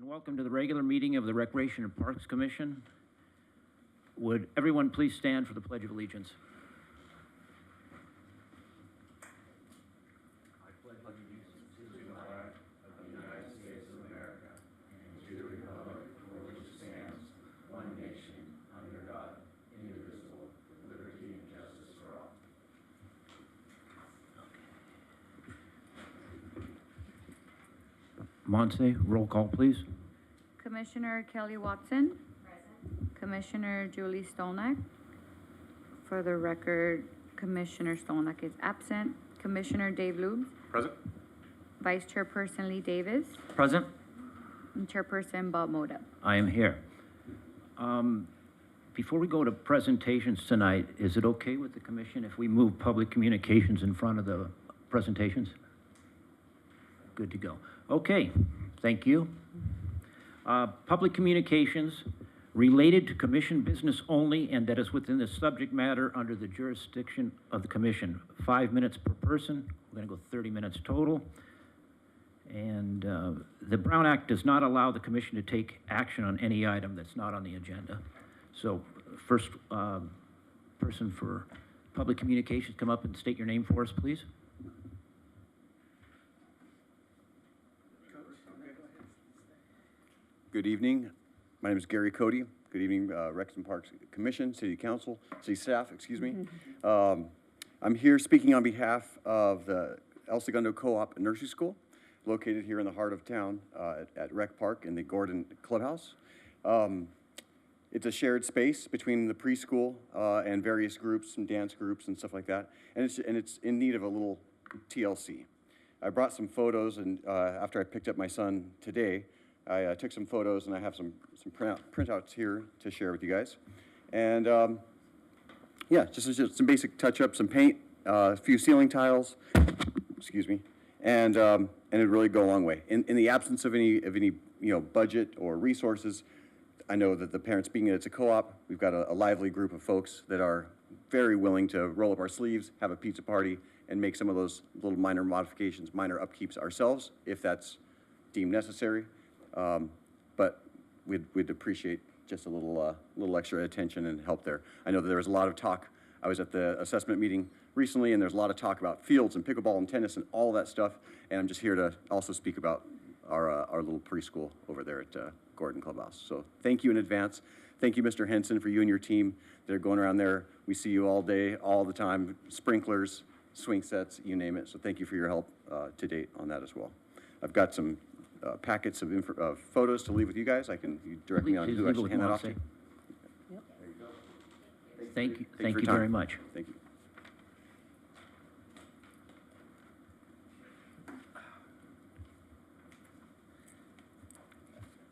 and welcome to the regular meeting of the Recreation and Parks Commission. Would everyone please stand for the Pledge of Allegiance? I pledge allegiance to the flag of the United States of America and to the republic for which it stands, one nation, under God, indivisible, with liberty and justice for all. Monse, roll call, please. Commissioner Kelly Watson. Present. Commissioner Julie Stolnak. For the record, Commissioner Stolnak is absent. Commissioner Dave Lubes. Present. Vice Chairperson Lee Davis. Present. And Chairperson Bob Moda. I am here. Before we go to presentations tonight, is it okay with the commission if we move public communications in front of the presentations? Good to go. Okay, thank you. Public communications related to commission business only and that is within the subject matter under the jurisdiction of the commission. 5 minutes per person. We're going to go 30 minutes total. And the Brown Act does not allow the commission to take action on any item that's not on the agenda. So first person for public communications, come up and state your name for us, please. Good evening. My name is Gary Cody. Good evening, Recs and Parks Commission, City Council, City Staff, excuse me. I'm here speaking on behalf of the El Segundo Co-op Nursery School, located here in the heart of town at Rec Park in the Gordon Clubhouse. It's a shared space between the preschool and various groups and dance groups and stuff like that, and it's in need of a little TLC. I brought some photos, and after I picked up my son today, I took some photos, and I have some printouts here to share with you guys. And yeah, just some basic touch-ups, some paint, a few ceiling tiles, excuse me, and it'd really go a long way. In the absence of any budget or resources, I know that the parents, being that it's a co-op, we've got a lively group of folks that are very willing to roll up our sleeves, have a pizza party, and make some of those little minor modifications, minor upkeeps ourselves, if that's deemed necessary. But we'd appreciate just a little extra attention and help there. I know that there was a lot of talk. I was at the assessment meeting recently, and there's a lot of talk about fields and pickleball and tennis and all that stuff. And I'm just here to also speak about our little preschool over there at Gordon Clubhouse. So thank you in advance. Thank you, Mr. Henson, for you and your team. They're going around there. We see you all day, all the time. Sprinklers, swing sets, you name it. So thank you for your help to date on that as well. I've got some packets of photos to leave with you guys. You direct me on who I should hand that off to. Yep. There you go. Thank you very much. Thank you.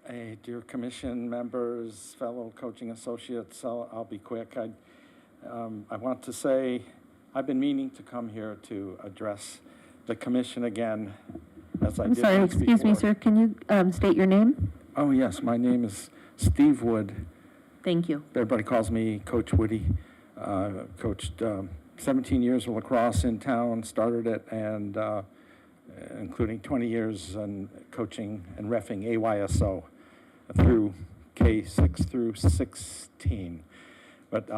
Hey, dear commission members, fellow coaching associates, I'll be quick. I want to say I've been meaning to come here to address the commission again. I'm sorry, excuse me, sir. Can you state your name? Oh, yes. My name is Steve Wood. Thank you. Everybody calls me Coach Woody. Coached 17 years of lacrosse in town, started it, and including 20 years in coaching and reffing AYSO through K6 through 16. But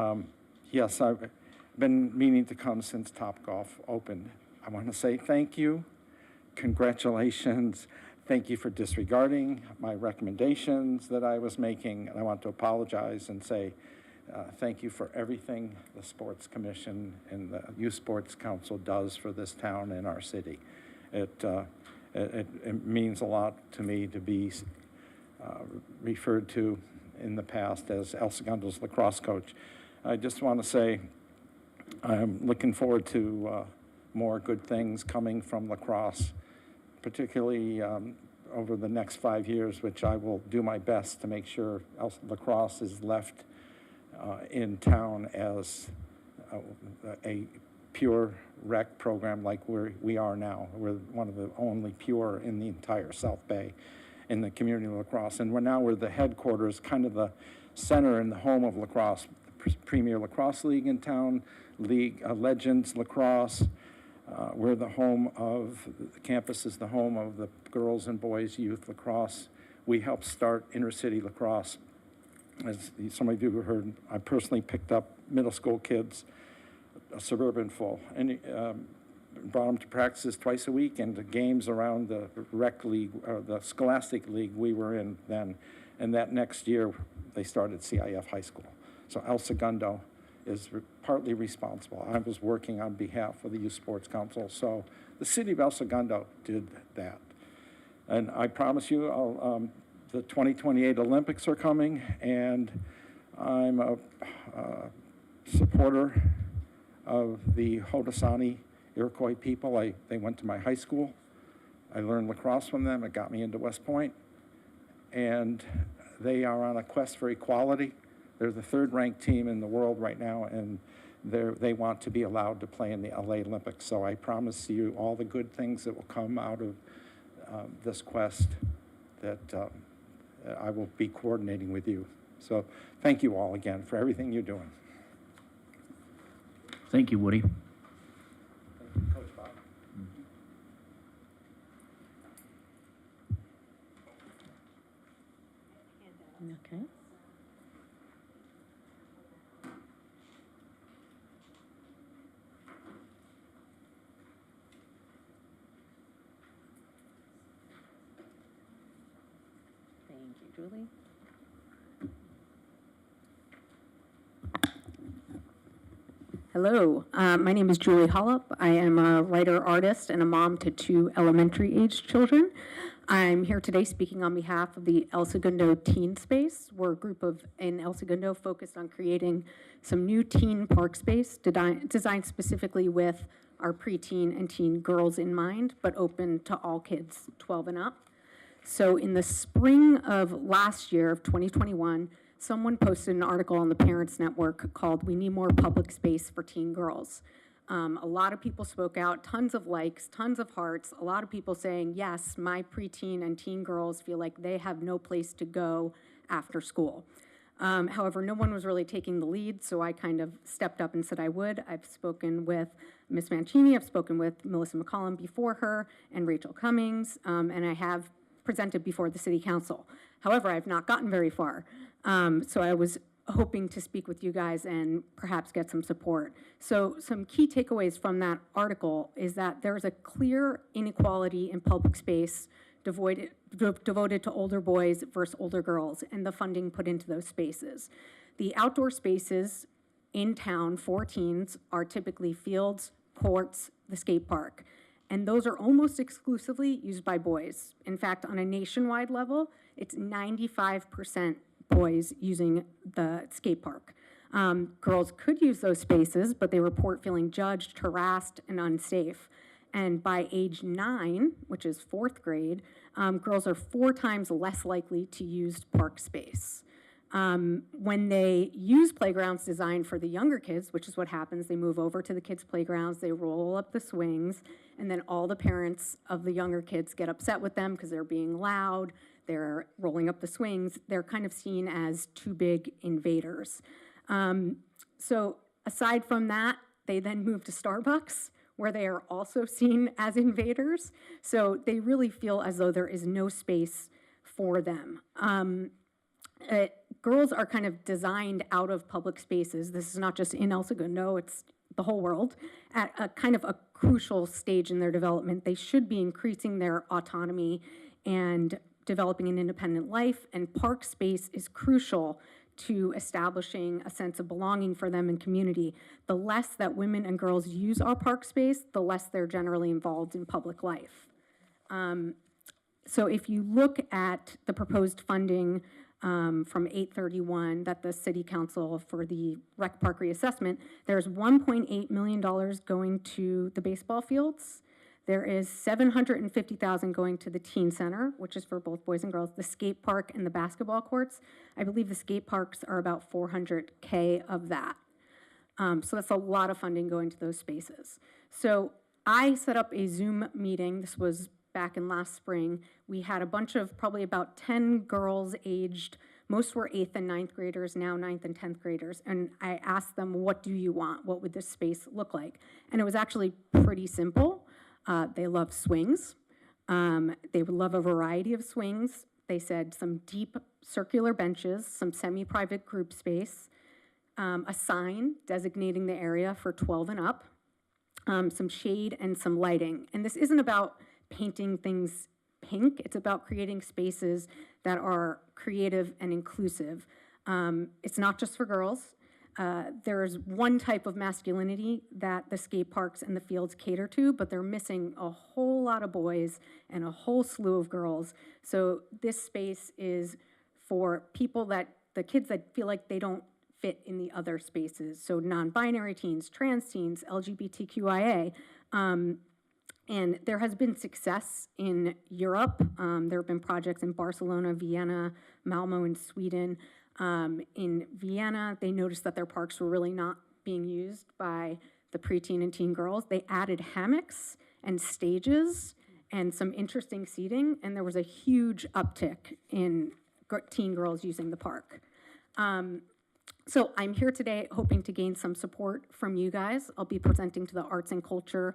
yes, I've been meaning to come since Topgolf opened. I want to say thank you. Congratulations. Thank you for disregarding my recommendations that I was making. And I want to apologize and say thank you for everything the Sports Commission and the Youth Sports Council does for this town and our city. It means a lot to me to be referred to in the past as El Segundo's lacrosse coach. I just want to say I'm looking forward to more good things coming from lacrosse, particularly over the next 5 years, which I will do my best to make sure lacrosse is left in town as a pure rec program like we are now. We're one of the only pure in the entire South Bay in the community of lacrosse. And we're the headquarters, kind of the center and the home of lacrosse. Premier Lacrosse League in town, League Legends Lacrosse. We're the home of, the campus is the home of the girls and boys youth lacrosse. we helped start inner-city lacrosse. As some of you have heard, I personally picked up middle school kids, a suburban full, and brought them to practices twice a week and the games around the rec league, or the scholastic league we were in then. And that next year, they started CIF high school. So El Segundo is partly responsible. I was working on behalf of the Youth Sports Council, so the city of El Segundo did that. And I promise you, the 2028 Olympics are coming, and I'm a supporter of the Haudenosaunee Iroquois people. They went to my high school. I learned lacrosse from them. It got me into West Point. And they are on a quest for equality. They're the third-ranked team in the world right now, and they want to be allowed to play in the LA Olympics. So I promise you all the good things that will come out of this quest, that I will be coordinating with you. So thank you all again for everything you're doing. Thank you, Woody. Thank you, Coach Bob. Okay. Thank you, Julie. Hello, my name is Julie Hollop. I am a writer, artist, and a mom to 2 elementary-aged children. I'm here today speaking on behalf of the El Segundo Teen Space. We're a group in El Segundo focused on creating some new teen park space designed specifically with our preteen and teen girls in mind, but open to all kids 12 and up. So in the spring of last year, of 2021, someone posted an article on the Parents Network called "We Need More Public Space for Teen Girls." A lot of people spoke out, tons of likes, tons of hearts, a lot of people saying, yes, my preteen and teen girls feel like they have no place to go after school. However, no one was really taking the lead, so I kind of stepped up and said I would. I've spoken with Ms. Mancini, I've spoken with Melissa McCollum before her, and Rachel Cummings, and I have presented before the City Council. However, I've not gotten very far. So I was hoping to speak with you guys and perhaps get some support. So some key takeaways from that article is that there is a clear inequality in public space devoted to older boys versus older girls and the funding put into those spaces. The outdoor spaces in town for teens are typically fields, courts, the skate park. And those are almost exclusively used by boys. In fact, on a nationwide level, it's 95% boys using the skate park. Girls could use those spaces, but they report feeling judged, harassed, and unsafe. And by age 9, which is 4th grade, girls are 4 times less likely to use park space. When they use playgrounds designed for the younger kids, which is what happens, they move over to the kids' playgrounds, they roll up the swings, and then all the parents of the younger kids get upset with them because they're being loud, they're rolling up the swings, they're kind of seen as too big invaders. So aside from that, they then move to Starbucks, where they are also seen as invaders. So they really feel as though there is no space for them. Girls are kind of designed out of public spaces. This is not just in El Segundo, it's the whole world. At a kind of a crucial stage in their development, they should be increasing their autonomy and developing an independent life, and park space is crucial to establishing a sense of belonging for them in community. The less that women and girls use our park space, the less they're generally involved in public life. So if you look at the proposed funding from 831 that the City Council for the Rec Park reassessment, there's $1.8 million going to the baseball fields. There is $750,000 going to the teen center, which is for both boys and girls, the skate park and the basketball courts. I believe the skate parks are about $400K of that. So that's a lot of funding going to those spaces. So I set up a Zoom meeting. This was back in last spring. We had a bunch of probably about 10 girls aged, most were 8th and 9th graders, now 9th and 10th graders. And I asked them, what do you want? What would this space look like? And it was actually pretty simple. They love swings. They would love a variety of swings. they said some deep circular benches, some semi-private group space, a sign designating the area for 12 and up, some shade and some lighting. And this isn't about painting things pink, it's about creating spaces that are creative and inclusive. It's not just for girls. There's one type of masculinity that the skate parks and the fields cater to, but they're missing a whole lot of boys and a whole slew of girls. So this space is for people the kids that feel like they don't fit in the other spaces. So non-binary teens, trans teens, LGBTQIA. And there has been success in Europe. There have been projects in Barcelona, Vienna, Malmo in Sweden. In Vienna, they noticed that their parks were really not being used by the preteen and teen girls. They added hammocks and stages and some interesting seating, and there was a huge uptick in teen girls using the park. So I'm here today hoping to gain some support from you guys. I'll be presenting to the Arts and Culture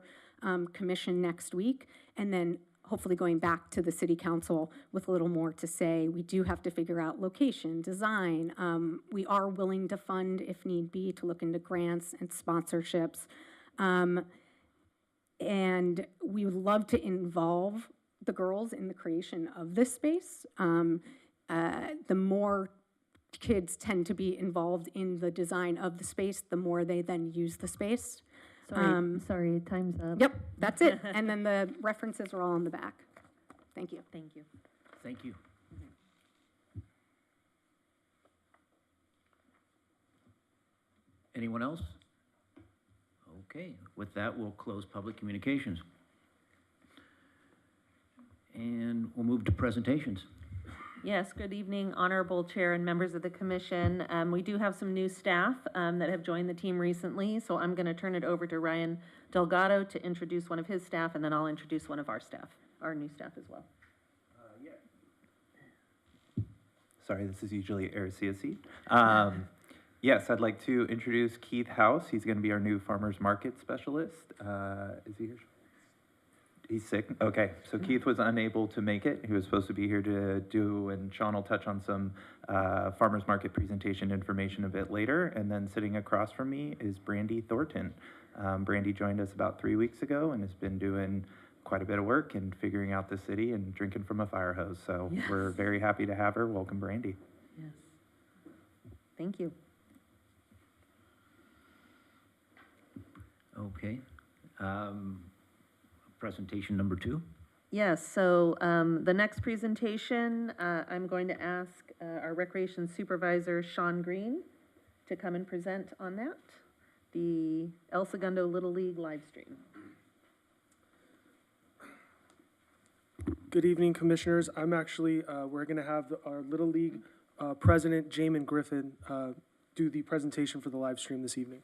Commission next week, and then hopefully going back to the City Council with a little more to say. We do have to figure out location, design. We are willing to fund, if need be, to look into grants and sponsorships. And we would love to involve the girls in the creation of this space. The more kids tend to be involved in the design of the space, the more they then use the space. Sorry, time's up. Yep, that's it. And then the references are all on the back. Thank you. Thank you. Thank you. Anyone else? Okay, with that, we'll close public communications. And we'll move to presentations. Yes, good evening, Honorable Chair and members of the Commission. We do have some new staff that have joined the team recently, so I'm going to turn it over to Ryan Delgado to introduce one of his staff, and then I'll introduce one of our staff, our new staff as well. Sorry, this is usually Aricia seat. Yes, I'd like to introduce Keith House. He's going to be our new farmers market specialist. Is he here? He's sick? Okay, so Keith was unable to make it. He was supposed to be here to do, and Sean will touch on some farmers market presentation information a bit later. And then sitting across from me is Brandy Thornton. Brandy joined us about 3 weeks ago and has been doing quite a bit of work and figuring out the city and drinking from a fire hose. So Yes. We're very happy to have her. Welcome, Brandy. Yes. Thank you. Okay. Presentation number 2. Yes, so the next presentation, I'm going to ask our Recreation Supervisor, Sean Green, to come and present on that, the El Segundo Little League live stream. Good evening, Commissioners. I'm actually, we're going to have our Little League President, Jamin Griffin, do the presentation for the live stream this evening.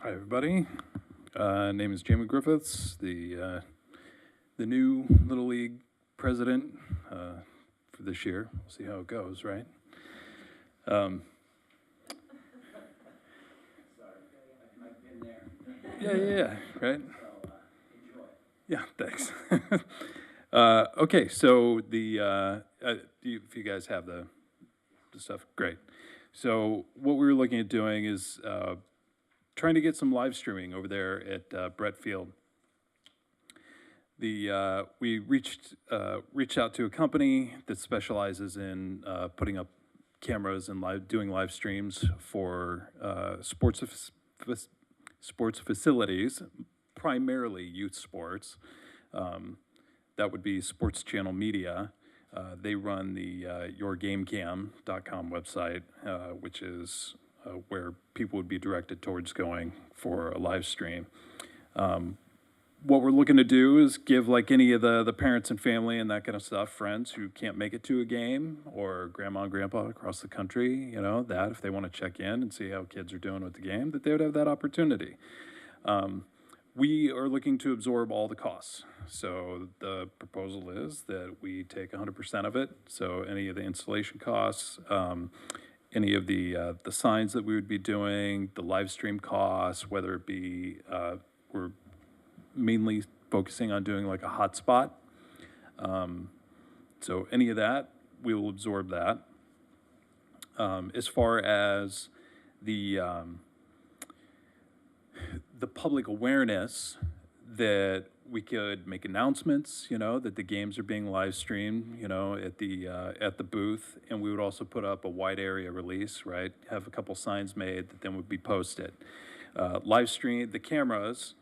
Hi, everybody. Name is Jamie Griffiths, the new Little League president for this year. We'll see how it goes, right? Yeah, right? Yeah, thanks. Okay, so if you guys have the stuff, great. So what we were looking at doing is trying to get some live streaming over there at Brett Field. We reached out to a company that specializes in putting up cameras and doing live streams for sports facilities, primarily youth sports. That would be Sports Channel Media. They run the yourgamecam.com website, which is where people would be directed towards going for a live stream. What we're looking to do is give like any of the parents and family and that kind of stuff, friends who can't make it to a game, or grandma and grandpa across the country, you know, that if they want to check in and see how kids are doing with the game, that they would have that opportunity. We are looking to absorb all the costs. So the proposal is that we take 100% of it. So any of the installation costs, any of the signs that we would be doing, the live stream costs, whether it be we're mainly focusing on doing like a hotspot. So any of that, we will absorb that. As far as the public awareness, that we could make announcements, you know, that the games are being live streamed, you know, at the booth, and we would also put up a wide area release, right? Have a couple signs made that then would be posted. Live stream the cameras.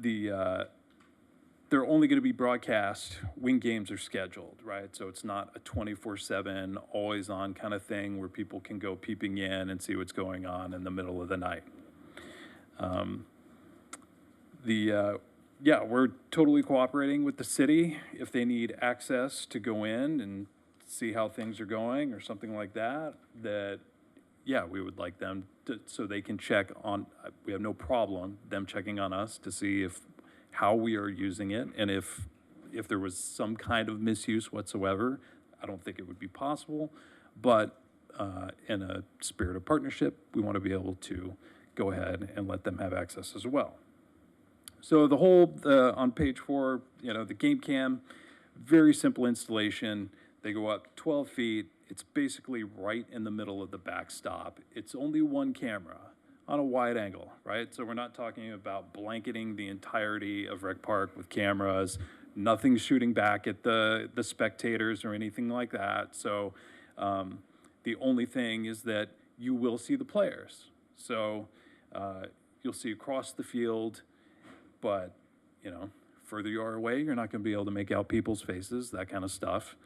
They're only going to be broadcast when games are scheduled, right? So it's not a 24/7, always on kind of thing where people can go peeping in and see what's going on in the middle of the night. Yeah, we're totally cooperating with the city. If they need access to go in and see how things are going or something like that, yeah, we would like them to, so they can check on, we have no problem them checking on us to see how we are using it, and if there was some kind of misuse whatsoever. I don't think it would be possible, but in a spirit of partnership, we want to be able to go ahead and let them have access as well. So the whole, on page 4, you know, the game cam, very simple installation. They go up 12 feet. It's basically right in the middle of the backstop. It's only one camera on a wide angle, right? So we're not talking about blanketing the entirety of Rec Park with cameras, nothing shooting back at the spectators or anything like that. So the only thing is that you will see the players. So you'll see across the field, but, you know, further you are away, you're not gonna be able to make out people's faces, that kind of stuff.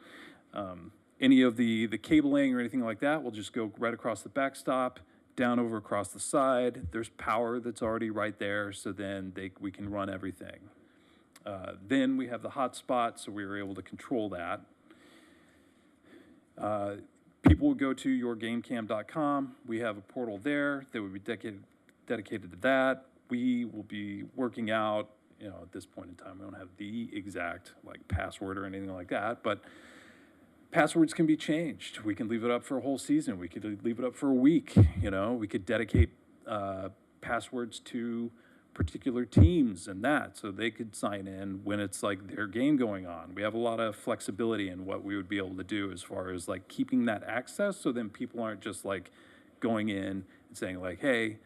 Any of the cabling or anything like that will just go right across the backstop, down over across the side. There's power that's already right there, so then we can run everything. Then we have the hotspot, so we were able to control that. People will go to yourgamecam.com. We have a portal there that would be dedicated to that. We will be working out, you know, at this point in time, we don't have the exact like password or anything like that, but passwords can be changed. We can leave it up for a whole season. We could leave it up for a week, you know. We could dedicate passwords to particular teams and that, so they could sign in when it's like their game going on. We have a lot of flexibility in what we would be able to do as far as like keeping that access, so then people aren't just like going in and saying like, hey,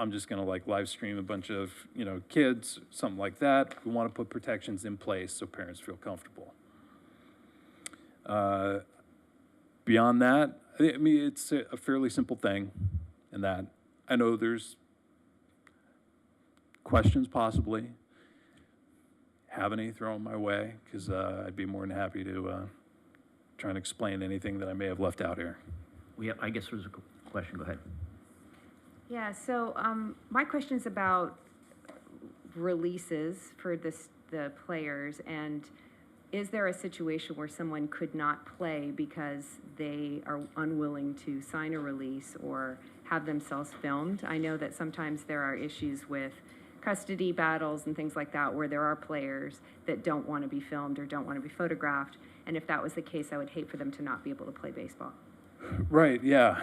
I'm just gonna like live stream a bunch of, you know, kids, something like that. We want to put protections in place so parents feel comfortable. Beyond that, I mean, it's a fairly simple thing in that I know there's questions possibly. Have any, throw them my way, because I'd be more than happy to try and explain anything that I may have left out here. I guess there's a question, go ahead. Yeah, so my question is about releases for the players, and is there a situation where someone could not play because they are unwilling to sign a release or have themselves filmed? I know that sometimes there are issues with custody battles and things like that where there are players that don't want to be filmed or don't want to be photographed, and if that was the case, I would hate for them to not be able to play baseball. Right, yeah.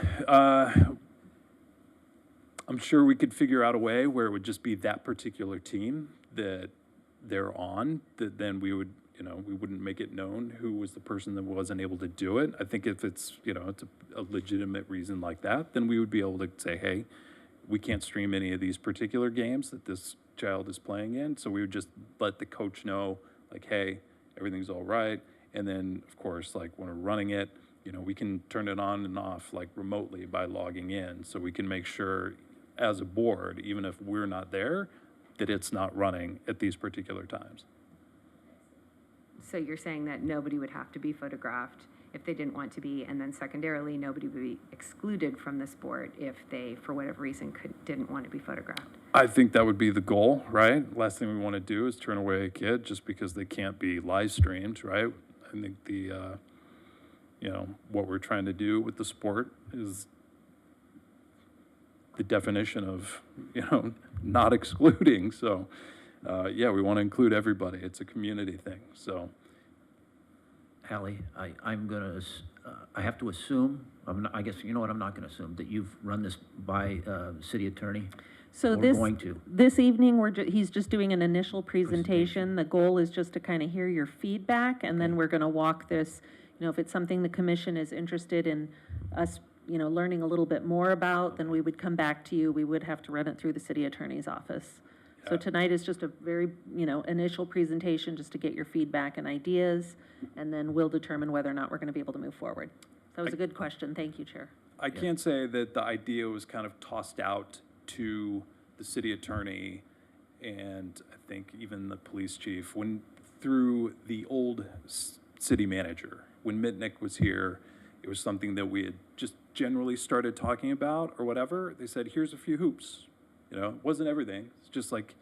I'm sure we could figure out a way where it would just be that particular team that they're on, that then we would, you know, we wouldn't make it known who was the person that wasn't able to do it. I think if it's, you know, it's a legitimate reason like that, then we would be able to say, hey, we can't stream any of these particular games that this child is playing in. So we would just let the coach know, like, hey, everything's all right. And then, of course, like when we're running it, you know, we can turn it on and off like remotely by logging in. So we can make sure as a board, even if we're not there, that it's not running at these particular times. So you're saying that nobody would have to be photographed if they didn't want to be, and then secondarily, nobody would be excluded from the sport if they, for whatever reason, didn't want to be photographed? I think that would be the goal, right? Last thing we want to do is turn away a kid just because they can't be live streamed, right? I think the, you know, what we're trying to do with the sport is the definition of, you know, not excluding. So, yeah, we want to include everybody. It's a community thing, so. Hallie, I'm gonna I have to assume, I guess, you know what, I'm not gonna assume, that you've run this by, city attorney? So Or this, going to? this evening, he's just doing an initial presentation. The goal is just to kind of hear your feedback, and then we're gonna walk this, if it's something the commission is interested in us, learning a little bit more about, then we would come back to you. We would have to run it through the city attorney's office. So tonight is just a very, initial presentation, just to get your feedback and ideas, and then we'll determine whether or not we're gonna be able to move forward. That was a good question. Thank you, Chair. I can't say that the idea was kind of tossed out to the city attorney and I think even the police chief through the old city manager. When Mitnick was here, it was something that we had just generally started talking about or whatever. They said, here's a few hoops. It wasn't everything. It's just like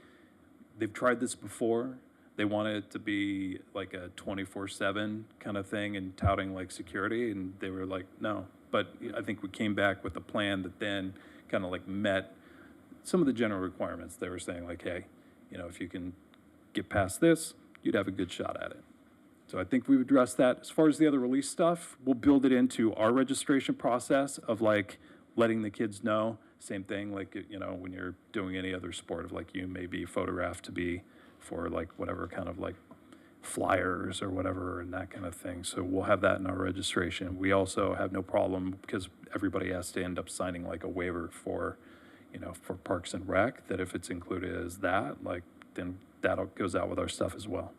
they've tried this before. They wanted it to be like a 24/7 kind of thing and touting like security, and they were like, no. But I think we came back with a plan that then kind of like met some of the general requirements. They were saying like, hey, if you can get past this, you'd have a good shot at it. So I think we've addressed that. As far as the other release stuff, we'll build it into our registration process of like letting the kids know. Same thing, like, when you're doing any other sport of like you may be photographed to be for like whatever kind of like flyers or whatever and that kind of thing. So we'll have that in our registration. We also have no problem because everybody has to end up signing like a waiver for, for Parks and Rec, that if it's included as that, like, then that goes out with our stuff as well.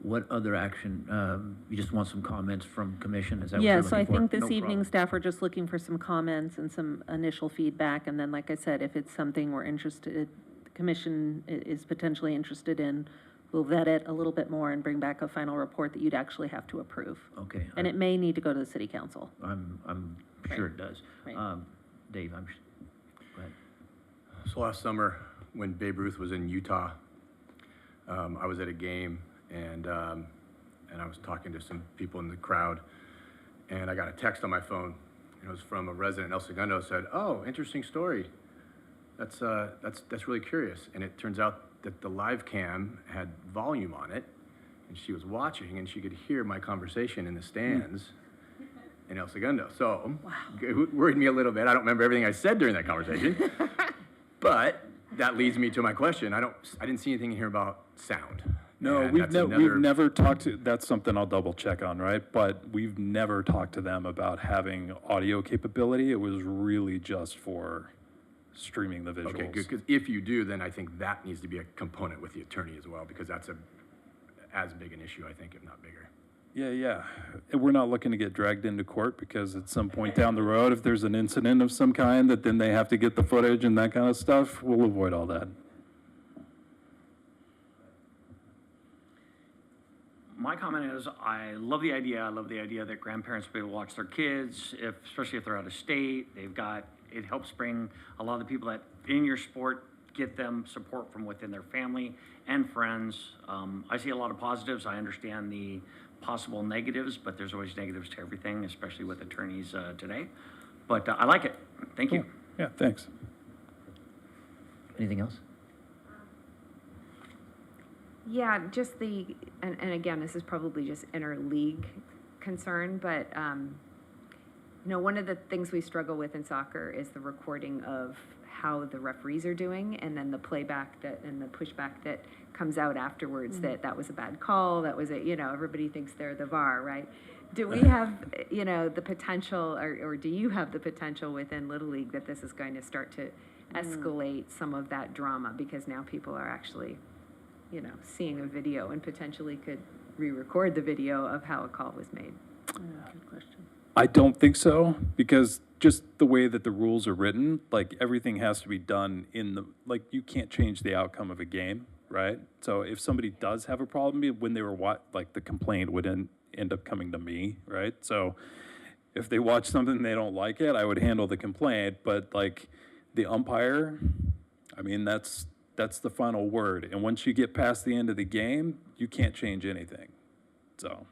What other action, you just want some comments from commission, is that what Yeah, you're so I looking for? think this No evening, problem. staff are just looking for some comments and some initial feedback, and then, like I said, if it's something we're interested, the commission is potentially interested in, we'll vet it a little bit more and bring back a final report that you'd actually have to approve. Okay. And it may need to go to the city council. I'm sure it does. Right. Dave, go ahead. So last summer, when Babe Ruth was in Utah, I was at a game and I was talking to some people in the crowd, and I got a text on my phone, and it was from a resident in El Segundo. Said, "Oh, interesting story. That's really curious." And it turns out that the live cam had volume on it, and she was watching, and she could hear my conversation in the stands in El Segundo. So it worried me a little bit. I don't remember everything I said during that conversation, but that leads me to my question. I didn't see anything in here about sound. No, And we've that's never talked to, that's something I'll double check on, right? But we've never talked to them about having audio capability. It was really just for streaming the visuals. Okay, good, because if you do, then I think that needs to be a component with the attorney as well, because that's as big an issue, I think, if not bigger. Yeah. And we're not looking to get dragged into court because at some point down the road, if there's an incident of some kind that then they have to get the footage and that kind of stuff, we'll avoid all that. My comment is, I love the idea. I love the idea that grandparents will be able to watch their kids, especially if they're out of state. It helps bring a lot of the people that in your sport, get them support from within their family and friends. I see a lot of positives. I understand the possible negatives, but there's always negatives to everything, especially with attorneys today. But I like it. Thank you. Yeah, thanks. Anything else? Yeah, just and again, this is probably just inter-league concern, but, one of the things we struggle with in soccer is the recording of how the referees are doing, and then the playback and the pushback that comes out afterwards, that was a bad call, that was everybody thinks they're the VAR, right? Do we have, the potential, or do you have the potential within Little League that this is going to start to escalate some of that drama, because now people are actually seeing a video and potentially could re-record the video of how a call was made? Good question. I don't think so, because just the way that the rules are written, like everything has to be done like you can't change the outcome of a game, right? So if somebody does have a problem, when they were like the complaint would end up coming to me, right? So if they watch something and they don't like it, I would handle the complaint, but like the umpire, I mean, that's the final word. And once you get past the end of the game, you can't change anything. So.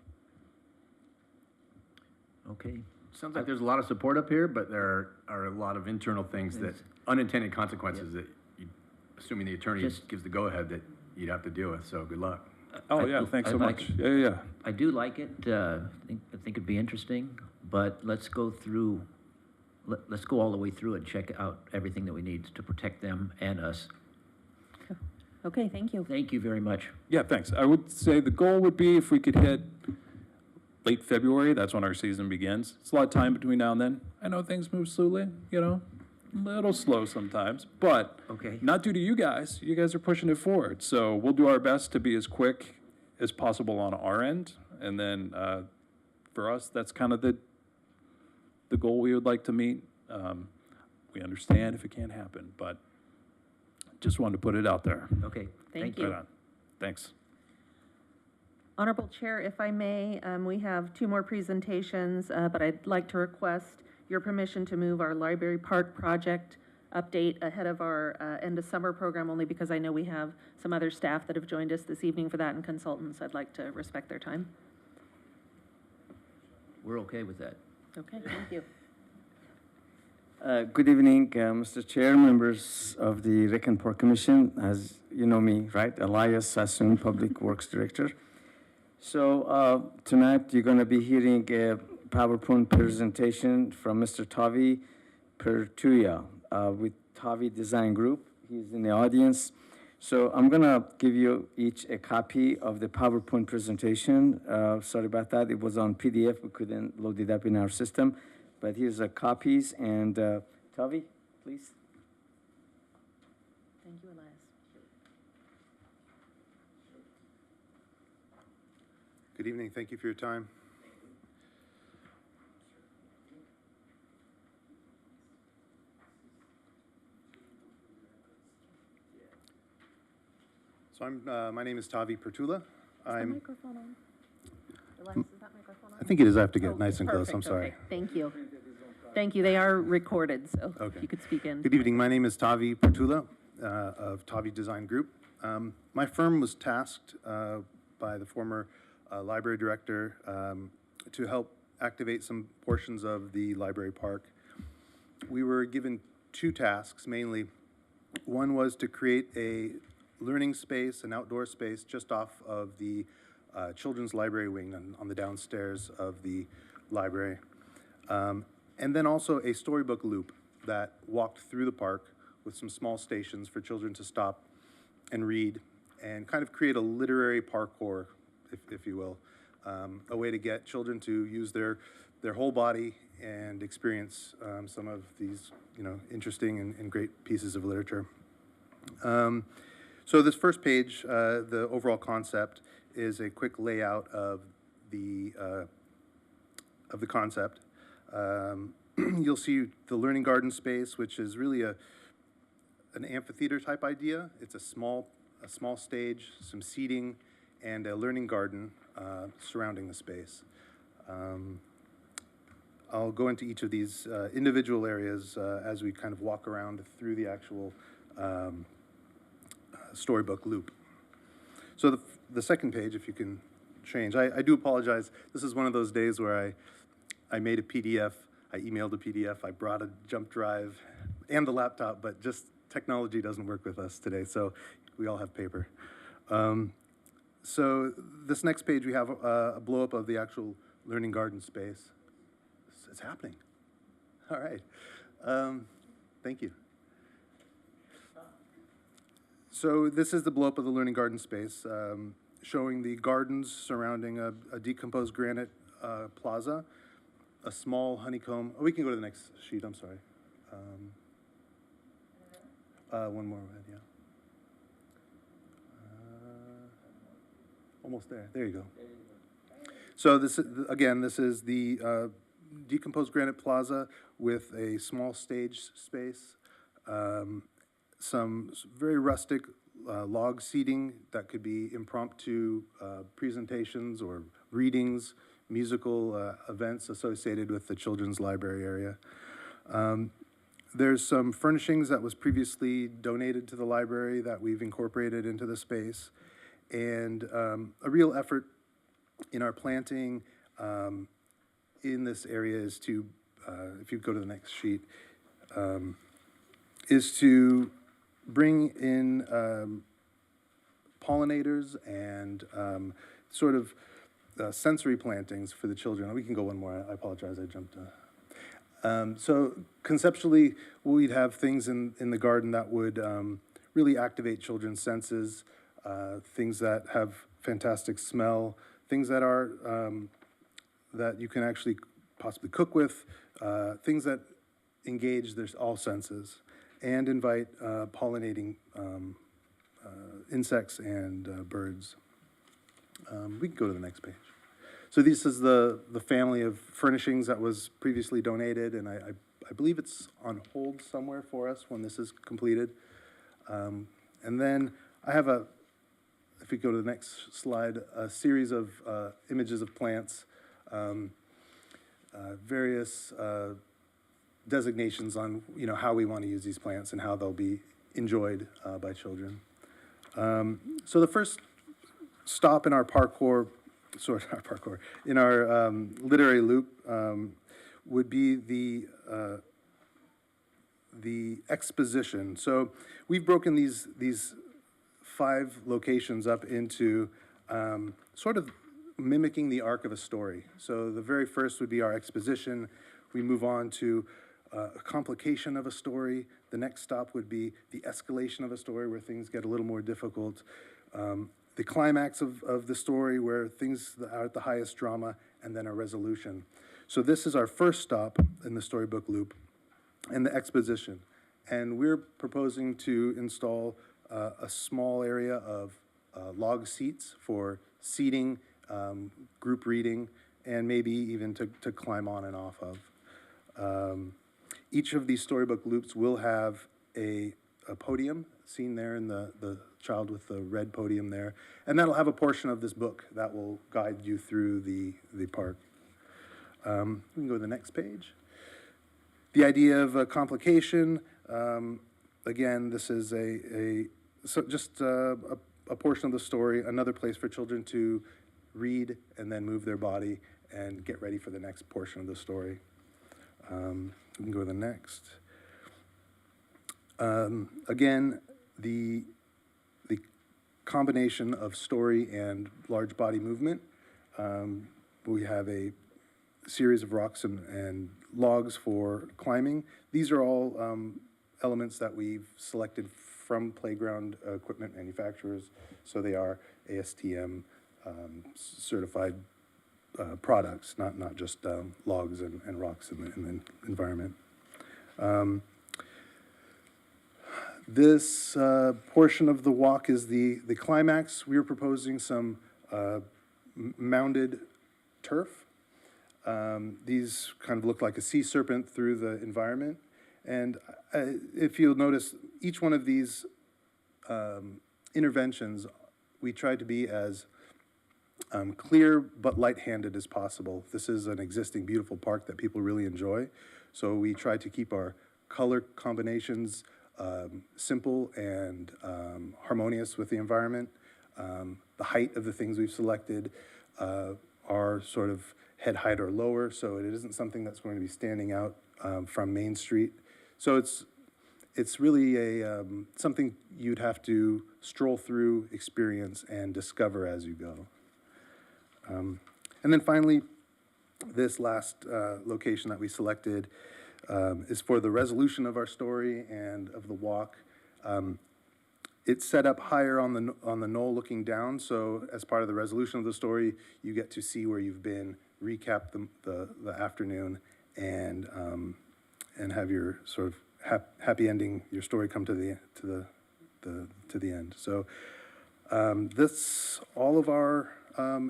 Okay. Sounds like there's a lot of support up here, but there are a lot of internal things unintended consequences that, assuming the attorney gives the go-ahead, that you'd have to deal with, so good luck. Oh, yeah, thanks I so like much. it. Yeah, yeah, yeah. I do like it. I think it'd be interesting, but let's go through, let's go all the way through and check out everything that we need to protect them and us. Okay, thank you. Thank you very much. Yeah, thanks. I would say the goal would be if we could hit late February, that's when our season begins. It's a lot of time between now and then. I know things move slowly, you know, a little slow sometimes, but Okay. not due to you guys. You guys are pushing it forward. So we'll do our best to be as quick as possible on our end. And then for us, that's kind of the goal we would like to meet. We understand if it can't happen, but just wanted to put it out there. Okay, Thank thank you. you. Right on. Thanks. Honorable Chair, if I may, we have 2 more presentations, but I'd like to request your permission to move our library park project update ahead of our end of summer program, only because I know we have some other staff that have joined us this evening for that and consultants. I'd like to respect their time. We're okay with that. Okay, thank you. Good evening, Mr. Chair, members of the Rec and Park Commission. As you know me, right? Elias Sassoon, Public Works Director. So tonight you're going to be hearing a PowerPoint presentation from Mr. Tavi Pertuya with Tavi Design Group. He's in the audience. So I'm going to give you each a copy of the PowerPoint presentation. Sorry about that. It was on PDF. We couldn't load it up in our system. But here's the copies. And Tavi, please. Thank you, Elias. Good evening. Thank you for your time. So my name is Tavi Pertula. Microphone on? Elias, is that microphone on? I think it is. I have to get Oh, nice and close. I'm perfect, sorry. okay. Thank you. Thank you. They are recorded, so if Okay. you could speak in. Good evening. My name is Tavi Pertula of Tavi Design Group. My firm was tasked by the former library director to help activate some portions of the library park. We were given 2 tasks mainly. One was to create a learning space, an outdoor space, just off of the children's library wing on the downstairs of the library. And then also a storybook loop that walked through the park with some small stations for children to stop and read and kind of create a literary parkour, if you will, a way to get children to use their whole body and experience some of these, interesting and great pieces of literature. So this first page, the overall concept, is a quick layout of the concept. You'll see the learning garden space, which is really an amphitheater type idea. It's a small stage, some seating, and a learning garden surrounding the space. I'll go into each of these individual areas as we kind of walk around through the actual storybook loop. So the second page, if you can change. I do apologize. This is one of those days where I made a PDF. I emailed a PDF. I brought a jump drive and the laptop, but just technology doesn't work with us today, so we all have paper. So this next page, we have a blow-up of the actual learning garden space. It's happening. All right. Thank you. So this is the blow-up of the learning garden space, showing the gardens surrounding a decomposed granite plaza, a small honeycomb. Oh, we can go to the next sheet. I'm sorry. One more, yeah. Almost there. There you go. So this is the decomposed granite plaza with a small stage space, some very rustic log seating that could be impromptu presentations or readings, musical events associated with the children's library area. There's some furnishings that was previously donated to the library that we've incorporated into the space, and a real effort in our planting in this area is to, if you go to the next sheet, is to bring in pollinators and sort of sensory plantings for the children. We can go one more. I apologize, I jumped. So conceptually, we'd have things in the garden that would really activate children's senses, things that have fantastic smell, things that are that you can actually possibly cook with, things that engage all senses, and invite pollinating insects and birds. We can go to the next page. So this is the family of furnishings that was previously donated, and I believe it's on hold somewhere for us when this is completed. And then I have if we go to the next slide, a series of images of plants, various designations on how we want to use these plants and how they'll be enjoyed by children. So the first stop in our in our literary loop would be the exposition. So we've broken these 5 locations up into sort of mimicking the arc of a story. So the very first would be our exposition. We move on to a complication of a story. The next stop would be the escalation of a story, where things get a little more difficult. The climax of the story, where things are at the highest drama, and then a resolution. So this is our first stop in the Storybook Loop, and the exposition. And we're proposing to install a small area of log seats for seating, group reading, and maybe even to climb on and off of. Each of these Storybook Loops will have a podium, seen there in the child with the red podium there, and that'll have a portion of this book that will guide you through the park. We can go to the next page. The idea of a complication, again, this is just a portion of the story, another place for children to read and then move their body and get ready for the next portion of the story. We can go to the next. Again, the combination of story and large body movement. We have a series of rocks and logs for climbing. These are all elements that we've selected from playground equipment manufacturers, so they are ASTM certified products, not just logs and rocks in the environment. This portion of the walk is the climax. We are proposing some mounded turf. These kind of look like a sea serpent through the environment. And if you'll notice, each one of these interventions, we try to be as clear but light-handed as possible. This is an existing beautiful park that people really enjoy. So we try to keep our color combinations simple and harmonious with the environment. The height of the things we've selected are sort of head height or lower, so it isn't something that's going to be standing out from Main Street. So it's really something you'd have to stroll through, experience, and discover as you go. And then finally, this last location that we selected is for the resolution of our story and of the walk. It's set up higher on the knoll looking down, so as part of the resolution of the story, you get to see where you've been, recap the afternoon, and have your sort of happy ending, your story come to the end. So this, all of our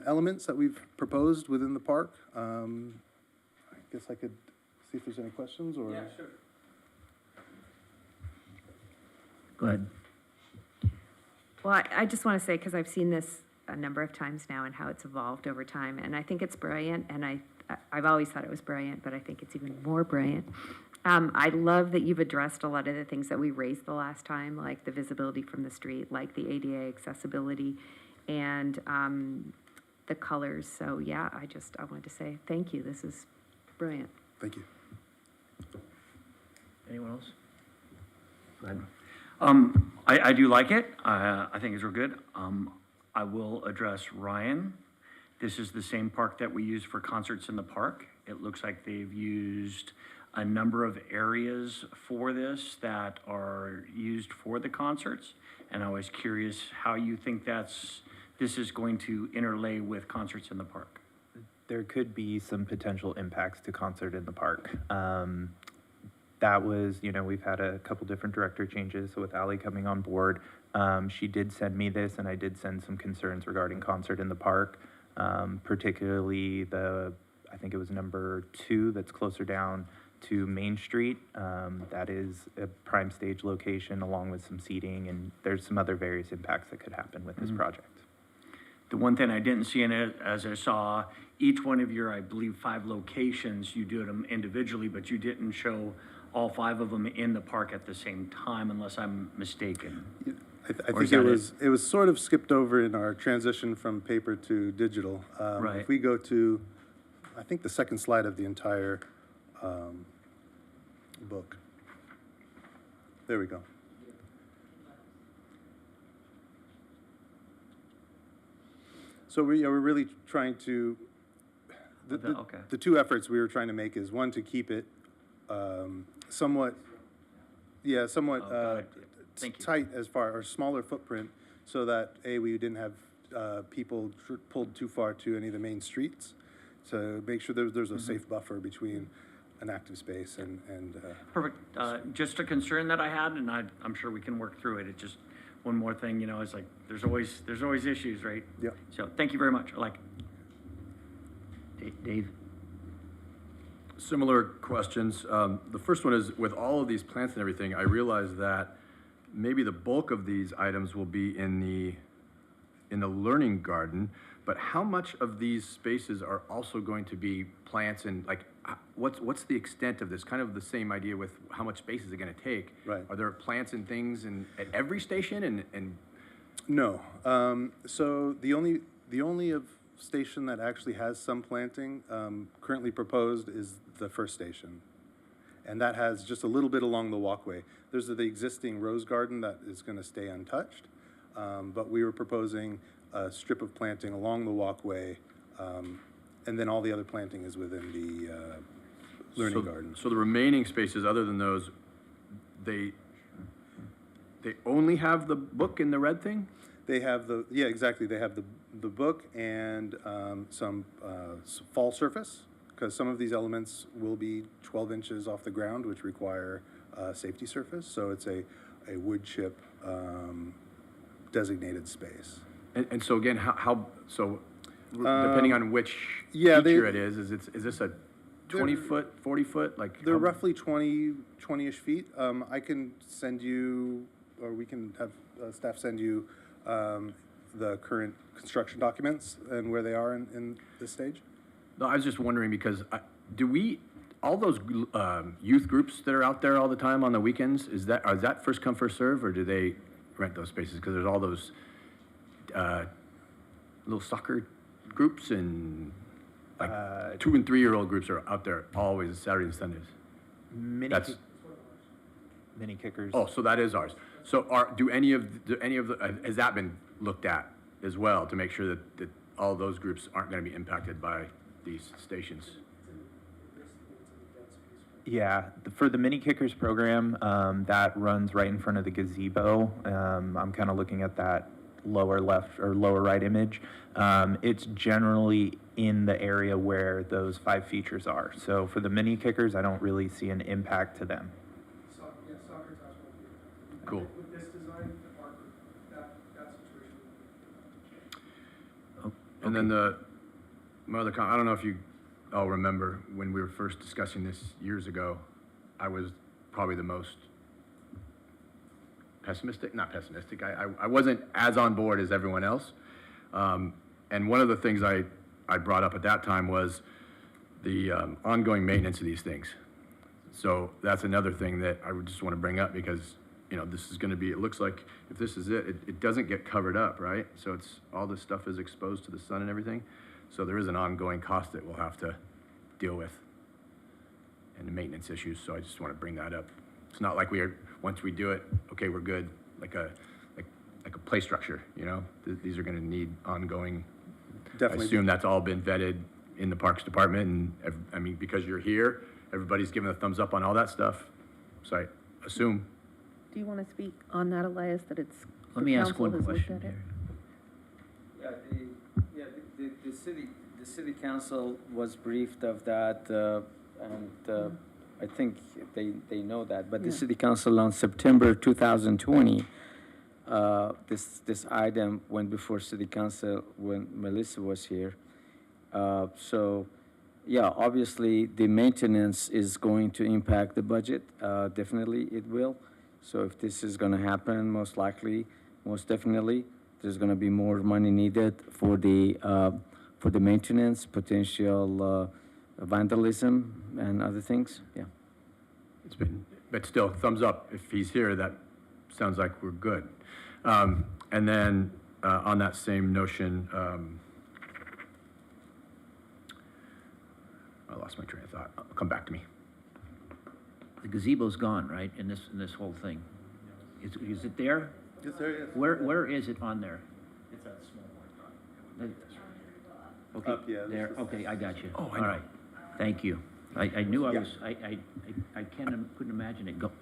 elements that we've proposed within the park. I guess I could see if there's any questions, or? Yeah, sure. Go ahead. Well, I just want to say, because I've seen this a number of times now and how it's evolved over time, and I think it's brilliant, and I've always thought it was brilliant, but I think it's even more brilliant. I love that you've addressed a lot of the things that we raised the last time, like the visibility from the street, like the ADA accessibility, and the colors. So yeah, I wanted to say thank you. This is brilliant. Thank you. Anyone else? Go ahead. I do like it. I think it's real good. I will address Ryan. This is the same park that we use for concerts in the park. It looks like they've used a number of areas for this that are used for the concerts. And I was curious how you think this is going to interlay with concerts in the park. There could be some potential impacts to concert in the park. That was, we've had a couple different director changes, so with Ally coming on board, she did send me this, and I did send some concerns regarding concert in the park, particularly I think it was number 2 that's closer down to Main Street. That is a prime stage location along with some seating, and there's some other various impacts that could happen with this project. The one thing I didn't see in it, as I saw each one of your, I believe, 5 locations, you did them individually, but you didn't show all 5 of them in the park at the same time, unless I'm mistaken. I think it was sort of skipped over in our transition from paper to digital. Right. If we go to, I think, the second slide of the entire book. There we go. So we're really trying to, the 2 efforts we were trying to make is, one, to keep it somewhat tight as far, or smaller footprint, so that we didn't have people pulled too far to any of the main streets, to make sure there's a safe buffer between an active space and Perfect. Just a concern that I had, and I'm sure we can work through it. It's just one more thing, it's like, there's always issues, right? Yeah. So thank you very much. I like it. Dave? Similar questions. The first one is, with all of these plants and everything, I realize that maybe the bulk of these items will be in the learning garden, but how much of these spaces are also going to be plants, and like, what's the extent of this? Kind of the same idea with how much space is it going to take. Right. Are there plants and things at every station? And No. So the only station that actually has some planting currently proposed is the first station. And that has just a little bit along the walkway. There's the existing rose garden that is going to stay untouched. But we were proposing a strip of planting along the walkway, and then all the other planting is within the learning garden. So the remaining spaces, other than those, they only have the book and the red thing? They have exactly. They have the book and some fall surface, because some of these elements will be 12 inches off the ground, which require safety surface. So it's a wood chip designated space. And so again, depending on which feature it is this a 20 foot, 40 foot? Like they're roughly 20-ish feet. I can send you, or we can have staff send you the current construction documents and where they are in this stage. No, I was just wondering, because all those youth groups that are out there all the time on the weekends, is that first come, first serve, or do they rent those spaces? Because there's all those little soccer groups and like 2- and 3-year-old groups are out there always Saturdays and Sundays. Mini kickers. Oh, so that is ours. So has that been looked at as well, to make sure that all those groups aren't going to be impacted by these stations? Yeah, for the mini kickers program, that runs right in front of the gazebo. I'm kind of looking at that lower left or lower right image. It's generally in the area where those 5 features are. So for the mini kickers, I don't really see an impact to them. Cool. With this design, the park, that situation. And then my other comment, I don't know if you all remember when we were first discussing this years ago, I was probably the most not pessimistic. I wasn't as on board as everyone else. And one of the things I brought up at that time was the ongoing maintenance of these things. So that's another thing that I would just want to bring up, because this is going to be, it looks like if this is it doesn't get covered up, right? So all this stuff is exposed to the sun and everything. So there is an ongoing cost that we'll have to deal with, and the maintenance issues. So I just want to bring that up It's not like once we do it, okay, we're good, like a play structure, you know? These are gonna need ongoing. Definitely. I assume that's all been vetted in the Parks Department, and I mean, because you're here, everybody's giving a thumbs up on all that stuff. So I assume. Do you want to speak on that, Elias, that it's? Let me ask council one has looked question at it? Yeah, the city council was briefed of that, and I think they know that. But the Yeah. city council on September 2020, this item went before city council when Melissa was here. So, yeah, obviously the maintenance is going to impact the budget. Definitely it will. So if this is going to happen, most definitely, there's going to be more money needed for the maintenance, potential vandalism, and other things. Yeah. But still, thumbs up. If he's here, that sounds like we're good. And then on that same notion, I lost my train of thought. It'll come back to me. The gazebo's gone, right, in this whole thing? Is it there? Yes, there is. Where is it on there? It's that small Okay, Up, yeah, there, this is- okay, I got you. Oh, I All know. right, thank you. I knew I Yeah. was, I couldn't imagine it going.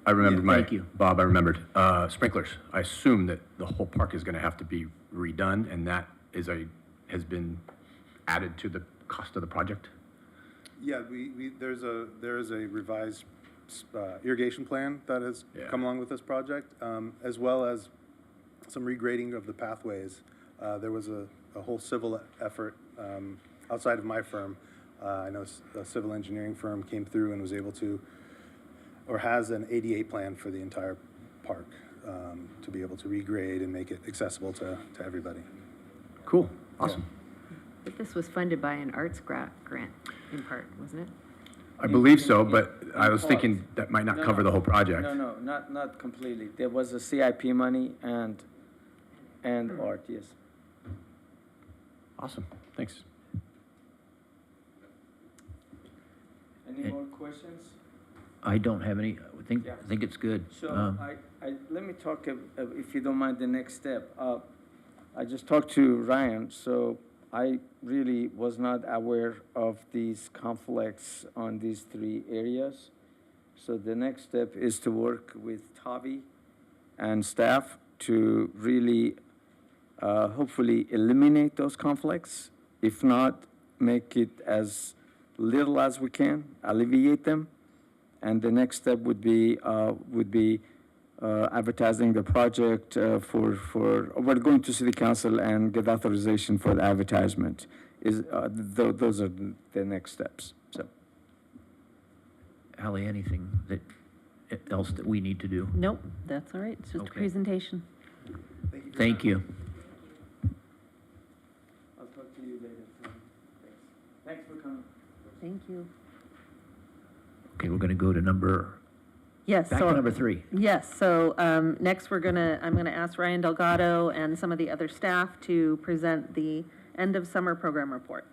I remembered Thank you. Bob, I remembered. Sprinklers. I assume that the whole park is gonna have to be redone, and that has been added to the cost of the project? Yeah, there is a revised irrigation plan that has Yeah. come along with this project, as well as some regrading of the pathways. There was a whole civil effort outside of my firm. I know a civil engineering firm came through and was able to, or has an ADA plan for the entire park, to be able to regrade and make it accessible to everybody. Cool, awesome. But this was funded by an arts grant in part, wasn't it? I believe so, but I was thinking that might not cover the whole project. No, not completely. There was a CIP money and art, yes. Awesome, thanks. Any more questions? I don't have any, Yeah. I think it's good. So let me talk, if you don't mind, the next step. I just talked to Ryan, so I really was not aware of these conflicts on these three areas. So the next step is to work with Tavi and staff to really hopefully eliminate those conflicts. If not, make it as little as we can, alleviate them. And the next step would be advertising the project we're going to city council and get authorization for the advertisement. Those are the next steps. So, Ally, anything else that we need to do? Nope, that's all right. It's just a Okay. presentation. Thank you. I'll talk to you later. Thanks for coming. Thank you. Okay, we're gonna go to Yes, back to number 3. Yes, so next I'm gonna ask Ryan Delgado and some of the other staff to present the end of summer program report.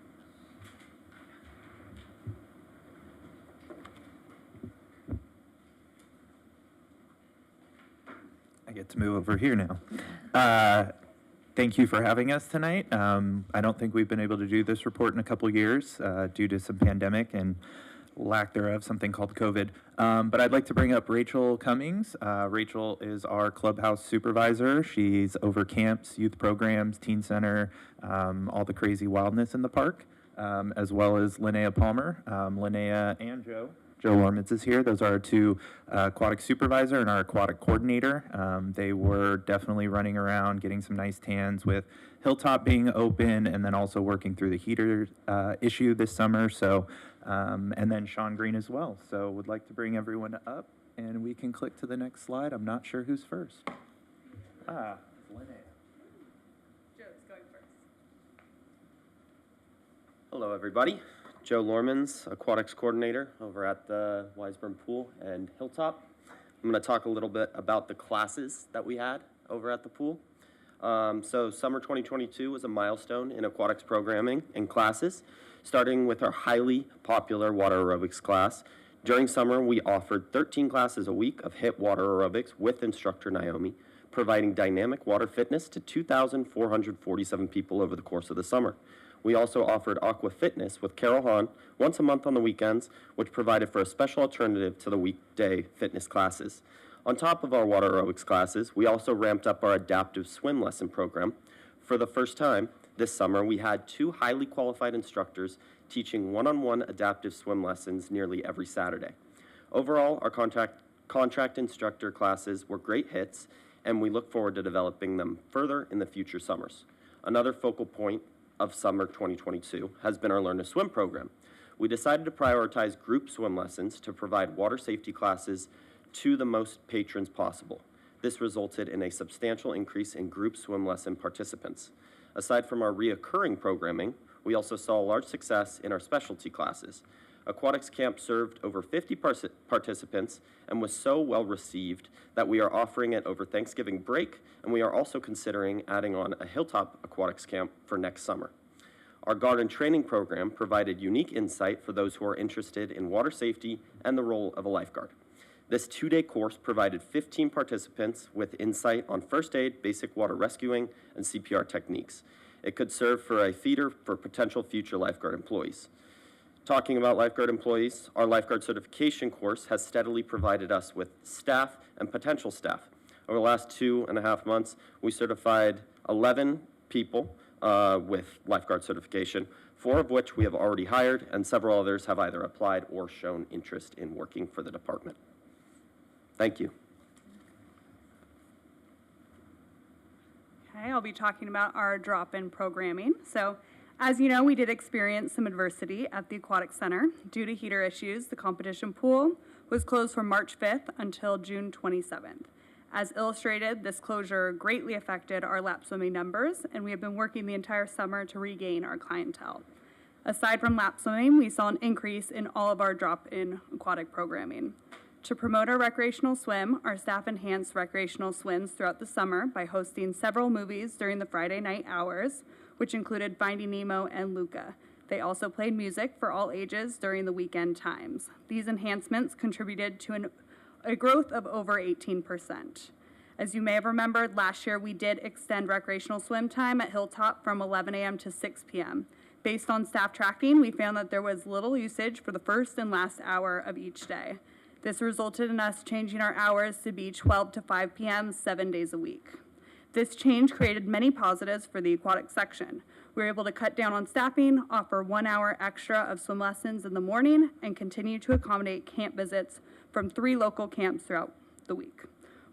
I get to move over here now. Thank you for having us tonight. I don't think we've been able to do this report in a couple years due to some pandemic and lack thereof, something called COVID. But I'd like to bring up Rachel Cummings. Rachel is our clubhouse supervisor. She's over camps, youth programs, teen center, all the crazy wildness in the park, as well as Linnea Palmer. Linnea and Joe Lormans is here. Those are our two aquatic supervisor and our aquatic coordinator. They were definitely running around, getting some nice tans with Hilltop being open and then also working through the heater issue this summer. So, and then Sean Green as well. So would like to bring everyone up and we can click to the next slide. I'm not sure who's first. Linnea. Joe's going first. Hello, everybody. Joe Lormans, Aquatics Coordinator over at the Wiseburn Pool and Hilltop. I'm going to talk a little bit about the classes that we had over at the pool. So summer 2022 was a milestone in aquatics programming and classes, starting with our highly popular water aerobics class During summer, we offered 13 classes a week of HIIT water aerobics with instructor Naomi, providing dynamic water fitness to 2,447 people over the course of the summer. We also offered aqua fitness with Carol Hahn once a month on the weekends, which provided for a special alternative to the weekday fitness classes. On top of our water aerobics classes, we also ramped up our adaptive swim lesson program. For the first time this summer, we had 2 highly qualified instructors teaching one-on-one adaptive swim lessons nearly every Saturday. Overall, our contract instructor classes were great hits, and we look forward to developing them further in the future summers. Another focal point of summer 2022 has been our Learn to Swim program. We decided to prioritize group swim lessons to provide water safety classes to the most patrons possible. This resulted in a substantial increase in group swim lesson participants. Aside from our reoccurring programming, we also saw a large success in our specialty classes. Aquatics Camp served over 50 participants and was so well received that we are offering it over Thanksgiving break, and we are also considering adding on a Hilltop Aquatics Camp for next summer. Our garden training program provided unique insight for those who are interested in water safety and the role of a lifeguard. This 2-day course provided 15 participants with insight on first aid, basic water rescuing, and CPR techniques. It could serve for a feeder for potential future lifeguard employees. Talking about lifeguard employees, our Lifeguard Certification course has steadily provided us with staff and potential staff. Over the last 2.5 months, we certified 11 people with Lifeguard Certification, 4 of which we have already hired, and several others have either applied or shown interest in working for the department. Thank you. Okay, I'll be talking about our drop-in programming. So, as you know, we did experience some adversity at the Aquatic Center. Due to heater issues, the competition pool was closed from March 5th until June 27th. As illustrated, this closure greatly affected our lap swimming numbers, and we have been working the entire summer to regain our clientele. Aside from lap swimming, we saw an increase in all of our drop-in aquatic programming. To promote our recreational swim, our staff enhanced recreational swims throughout the summer by hosting several movies during the Friday night hours, which included Finding Nemo and Luca. They also played music for all ages during the weekend times. These enhancements contributed to a growth of over 18%. As you may have remembered, last year we did extend recreational swim time at Hilltop from 11 a.m. to 6 p.m. Based on staff tracking, we found that there was little usage for the first and last hour of each day. This resulted in us changing our hours to be 12 to 5 p.m. 7 days a week. This change created many positives for the aquatic section. We were able to cut down on staffing, offer 1 hour extra of swim lessons in the morning, and continue to accommodate camp visits from 3 local camps throughout the week.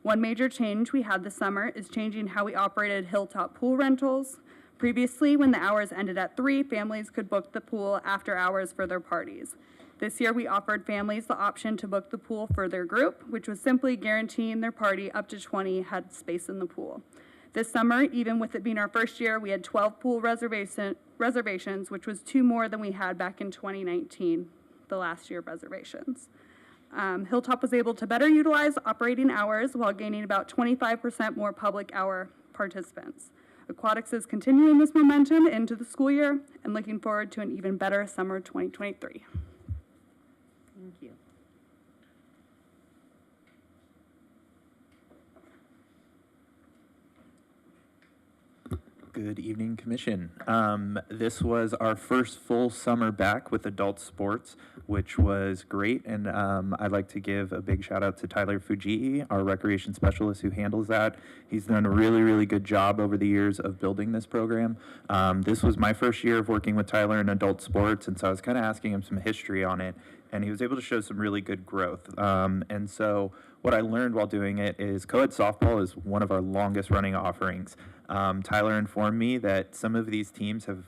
One major change we had this summer is changing how we operated Hilltop pool rentals. Previously, when the hours ended at 3, families could book the pool after hours for their parties. This year, we offered families the option to book the pool for their group, which was simply guaranteeing their party up to 20 had space in the pool. This summer, even with it being our first year, we had 12 pool reservations, which was 2 more than we had back in 2019, the last year of reservations. Hilltop was able to better utilize operating hours while gaining about 25% more public hour participants. Aquatics is continuing this momentum into the school year and looking forward to an even better summer 2023. Thank you. Good evening, Commission. This was our first full summer back with adult sports, which was great, and I'd like to give a big shout out to Tyler Fujii, our recreation specialist who handles that. He's done a really, really good job over the years of building this program. This was my first year of working with Tyler in adult sports, and so I was kind of asking him some history on it, and he was able to show some really good growth. And so what I learned while doing it is co-ed softball is one of our longest running offerings. Tyler informed me that some of these teams have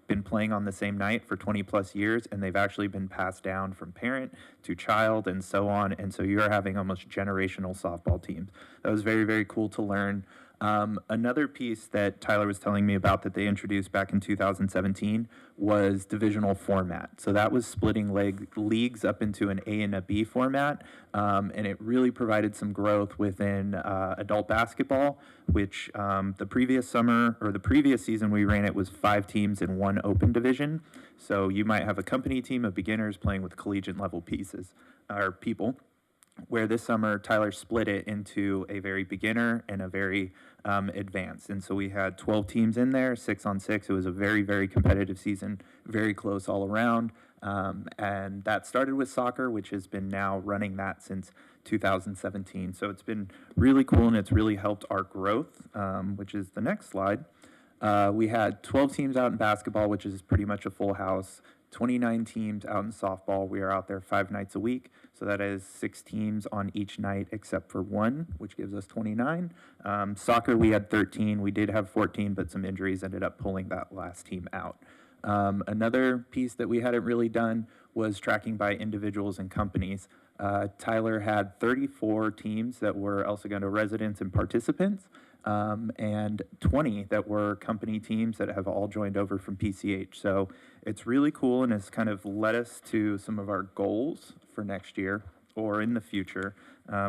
been playing on the same night for 20 plus years, and they've actually been passed down from parent to child and so on. And so you're having almost generational softball teams. That was very, very cool to learn. Another piece that Tyler was telling me about that they introduced back in 2017 was divisional format. So that was splitting leagues up into an A and a B format, and it really provided some growth within adult basketball, which the previous summer or the previous season we ran it was 5 teams in one open division. So you might have a company team of beginners playing with collegiate level pieces or people, where this summer Tyler split it into a very beginner and a very advanced. And so we had 12 teams in there, 6 on 6. It was a very, very competitive season, very close all around. And that started with soccer, which has been now running that since 2017. So it's been really cool, and it's really helped our growth, which is the next slide. We had 12 teams out in basketball, which is pretty much a full house. 29 teams out in softball. We are out there 5 nights a week. So that is 6 teams on each night except for 1, which gives us 29. Soccer, we had 13. We did have 14, but some injuries ended up pulling that last team out. Another piece that we hadn't really done was tracking by individuals and companies. Tyler had 34 teams that were El Segundo residents and participants, and 20 that were company teams that have all joined over from PCH. So it's really cool, and it's kind of led us to some of our goals for next year or in the future.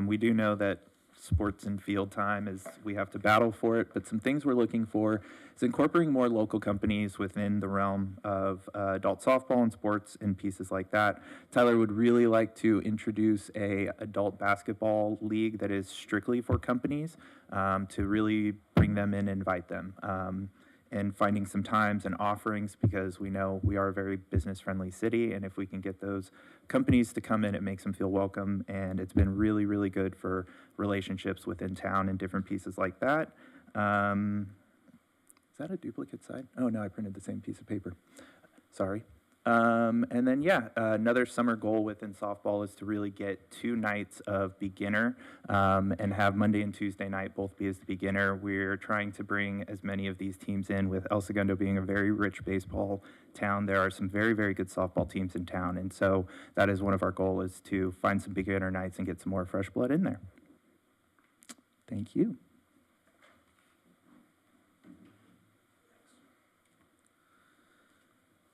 We do know that sports and field time is, we have to battle for it, but some things we're looking for is incorporating more local companies within the realm of adult softball and sports and pieces like that. Tyler would really like to introduce a adult basketball league that is strictly for companies, to really bring them in and invite them. And finding some times and offerings, because we know we are a very business-friendly city, and if we can get those companies to come in, it makes them feel welcome, and it's been really, really good for relationships within town and different pieces like that. Is that a duplicate side? Oh, no, I printed the same piece of paper. Sorry. And then, another summer goal within softball is to really get 2 nights of beginner and have Monday and Tuesday night both be as the beginner. We're trying to bring as many of these teams in, with El Segundo being a very rich baseball town. There are some very, very good softball teams in town, and so that is one of our goals, is to find some beginner nights and get some more fresh blood in there. Thank you.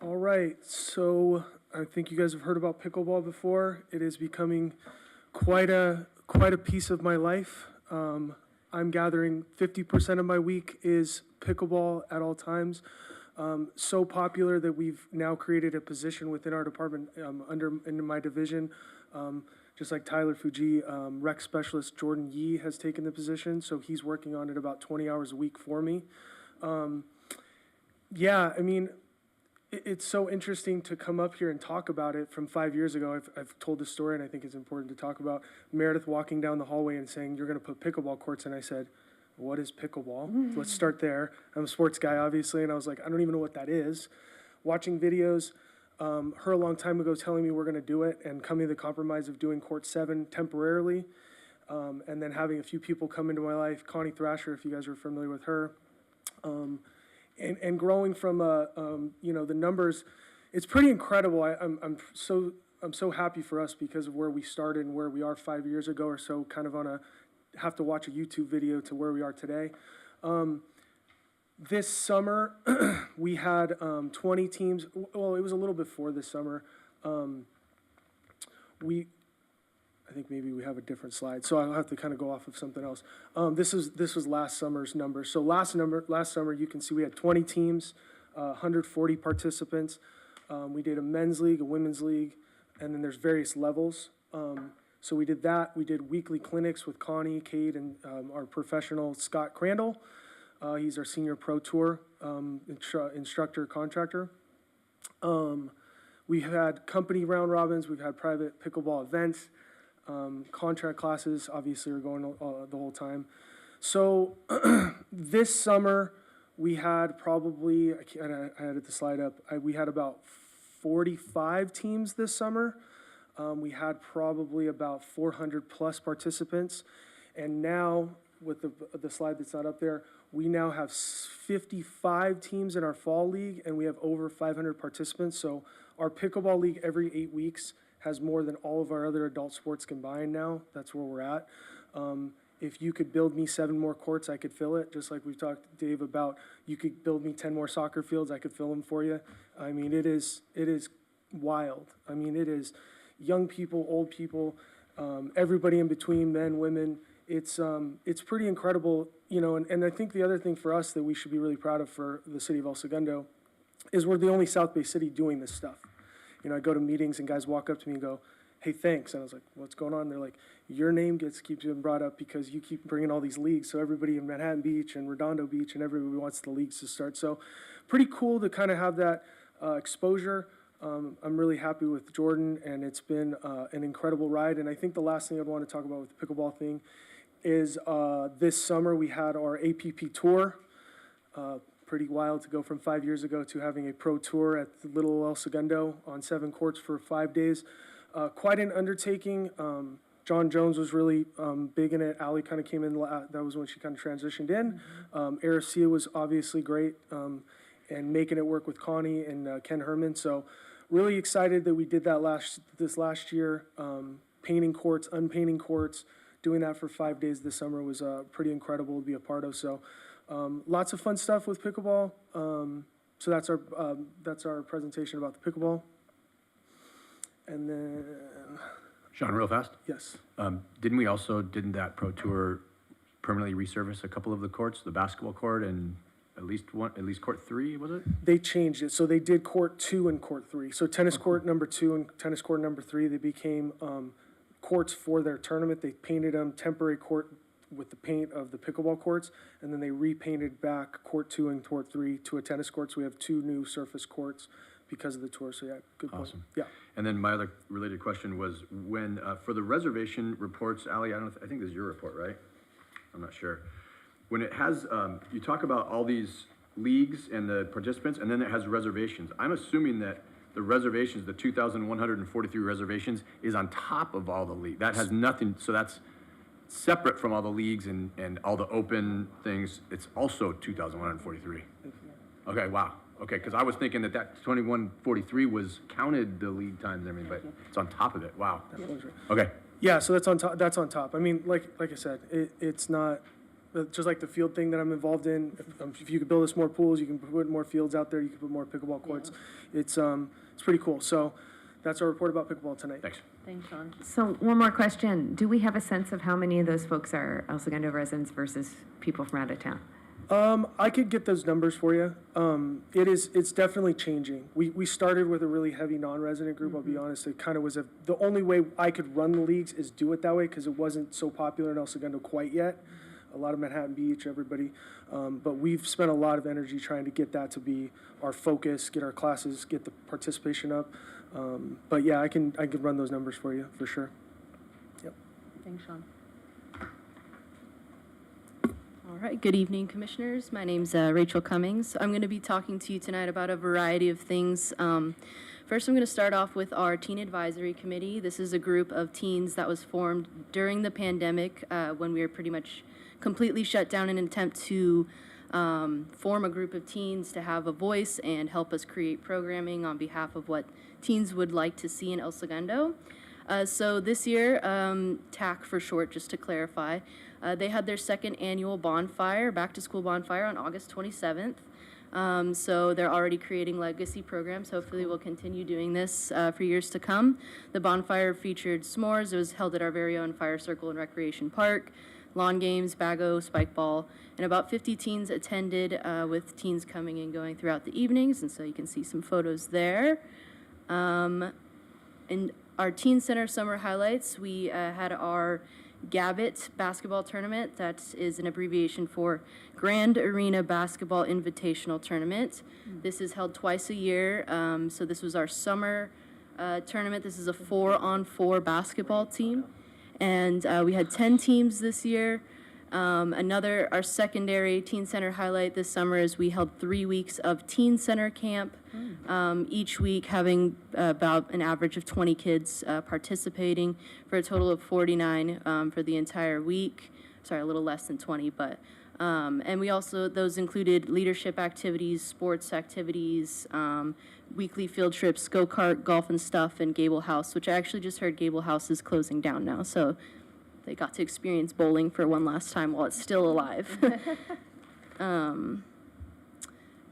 All right, so I think you guys have heard about pickleball before. It is becoming quite a piece of my life. I'm gathering 50% of my week is pickleball at all times. So popular that we've now created a position within our department in my division. Just like Tyler Fuji, rec specialist Jordan Yee has taken the position, so he's working on it about 20 hours a week for me. It's so interesting to come up here and talk about it from 5 years ago. I've told this story, and I think it's important to talk about. Meredith walking down the hallway and saying, "You're going to put pickleball courts," and I said, "What is pickleball?" Let's start there. I'm a sports guy, obviously, and I was like, I don't even know what that is. Watching videos, her a long time ago telling me we're going to do it, and coming to the compromise of doing court 7 temporarily, and then having a few people come into my life. Connie Thrasher, if you guys are familiar with her. And growing from the numbers, it's pretty incredible. I'm so happy for us because of where we started and where we are 5 years ago or so. Kind of have to watch a YouTube video to where we are today. This summer we had 20 teams. Well, it was a little before this summer. I think maybe we have a different slide, so I'll have to kind of go off of something else. This was last summer's number. So last summer, you can see we had 20 teams, 140 participants. We did a men's league, a women's league, and then there's various levels. So we did that. We did weekly clinics with Connie, Kate, and our professional Scott Crandall. He's our senior pro tour instructor, contractor. We've had company round robins. We've had private pickleball events. Contract classes obviously are going the whole time. So this summer we had probably, I had the slide up, we had about 45 teams this summer. We had probably about 400 plus participants. And now with the slide that's not up there, we now have 55 teams in our fall league, and we have over 500 participants. So our pickleball league every 8 weeks has more than all of our other adult sports combined now. That's where we're at. if you could build me 7 more courts, I could fill it, just like we've talked to Dave about, you could build me 10 more soccer fields, I could fill them for you. I mean, it is wild. I mean, it is young people, old people, everybody in between, men, women. It's pretty incredible, you know, and I think the other thing for us that we should be really proud of for the city of El Segundo is we're the only South Bay city doing this stuff. You know, I go to meetings and guys walk up to me and go, hey, thanks. And I was like, what's going on? They're like, your name keeps getting brought up because you keep bringing all these leagues. So everybody in Manhattan Beach and Redondo Beach and everybody wants the leagues to start. So pretty cool to kind of have that exposure. I'm really happy with Jordan, and it's been an incredible ride. And I think the last thing I'd want to talk about with the pickleball thing is this summer we had our APP tour. Pretty wild to go from 5 years ago to having a pro tour at the Little El Segundo on 7 courts for 5 days. Quite an undertaking. John Jones was really big in it. Allie kind of came in, that was when she kind of transitioned in. Aricia was obviously great, and making it work with Connie and Ken Herman. So really excited that we did that this last year. Painting courts, unpainting courts, doing that for 5 days this summer was pretty incredible to be a part of. So lots of fun stuff with pickleball. So that's our presentation about the pickleball. And then, Sean, real fast? yes. Didn't that pro tour permanently resurface a couple of the courts, the basketball court and at least court 3, was it? They changed it. So they did court 2 and court 3. So tennis court number 2 and tennis court number 3, they became courts for their tournament. They painted them temporary court with the paint of the pickleball courts, and then they repainted back court 2 and court 3 to a tennis court. So we have 2 new surface courts because of the tour. So yeah, good point. Awesome. Yeah. And then my other related question was when, for the reservation reports, Allie, I think this is your report, right? I'm not sure. When it has, you talk about all these leagues and the participants, and then it has reservations. I'm assuming that the reservations, the 2,143 reservations, is on top of all the leagues. That has nothing, so that's separate from all the leagues and all the open things. It's also 2,143. Okay, wow. Okay, because I was thinking that 2143 was counted the league times and everything, but it's on top of it. Wow. Okay. Yeah, so that's on top. That's on top. I mean, like I said, it's not just like the field thing that I'm involved in. If you could build us more pools, you can put more fields out there. You can put more pickleball courts. Yeah. It's pretty cool. So that's our report about pickleball tonight. Thanks. Thanks, Sean. So one more question. Do we have a sense of how many of those folks are El Segundo residents versus people from out of town? I could get those numbers for you. It's definitely changing. We started with a really heavy non-resident group, I'll be honest. It kind of was the only way I could run the leagues is do it that way because it wasn't so popular in El Segundo quite yet. A lot of Manhattan Beach, everybody. But we've spent a lot of energy trying to get that to be our focus, get our classes, get the participation up. But yeah, I can run those numbers for you, for sure. Yep. Thanks, Sean. All right, good evening, Commissioners. My name's Rachel Cummings. I'm going to be talking to you tonight about a variety of things. First, I'm going to start off with our Teen Advisory Committee. This is a group of teens that was formed during the pandemic when we were pretty much completely shut down in an attempt to form a group of teens to have a voice and help us create programming on behalf of what teens would like to see in El Segundo. So this year, TAC for short, just to clarify, they had their second annual bonfire, back-to-school bonfire on August 27th. So they're already creating legacy programs. Hopefully we'll continue doing this for years to come. The bonfire featured s'mores. It was held at our very own Fire Circle and Recreation Park, lawn games, bago, spike ball, and about 50 teens attended with teens coming and going throughout the evenings, and so you can see some photos there. In our Teen Center summer highlights, we had our Gabbett basketball tournament. That is an abbreviation for Grand Arena Basketball Invitational Tournament. This is held twice a year. So this was our summer tournament. This is a 4-on-4 basketball team. And we had 10 teams this year. Our secondary Teen Center highlight this summer is we held 3 weeks of Teen Center camp, each week having about an average of 20 kids participating for a total of 49 for the entire week. Sorry, a little less than 20, but and we also, those included leadership activities, sports activities, weekly field trips, go-kart, golf and stuff, and Gable House, which I actually just heard Gable House is closing down now. So they got to experience bowling for one last time while it's still alive.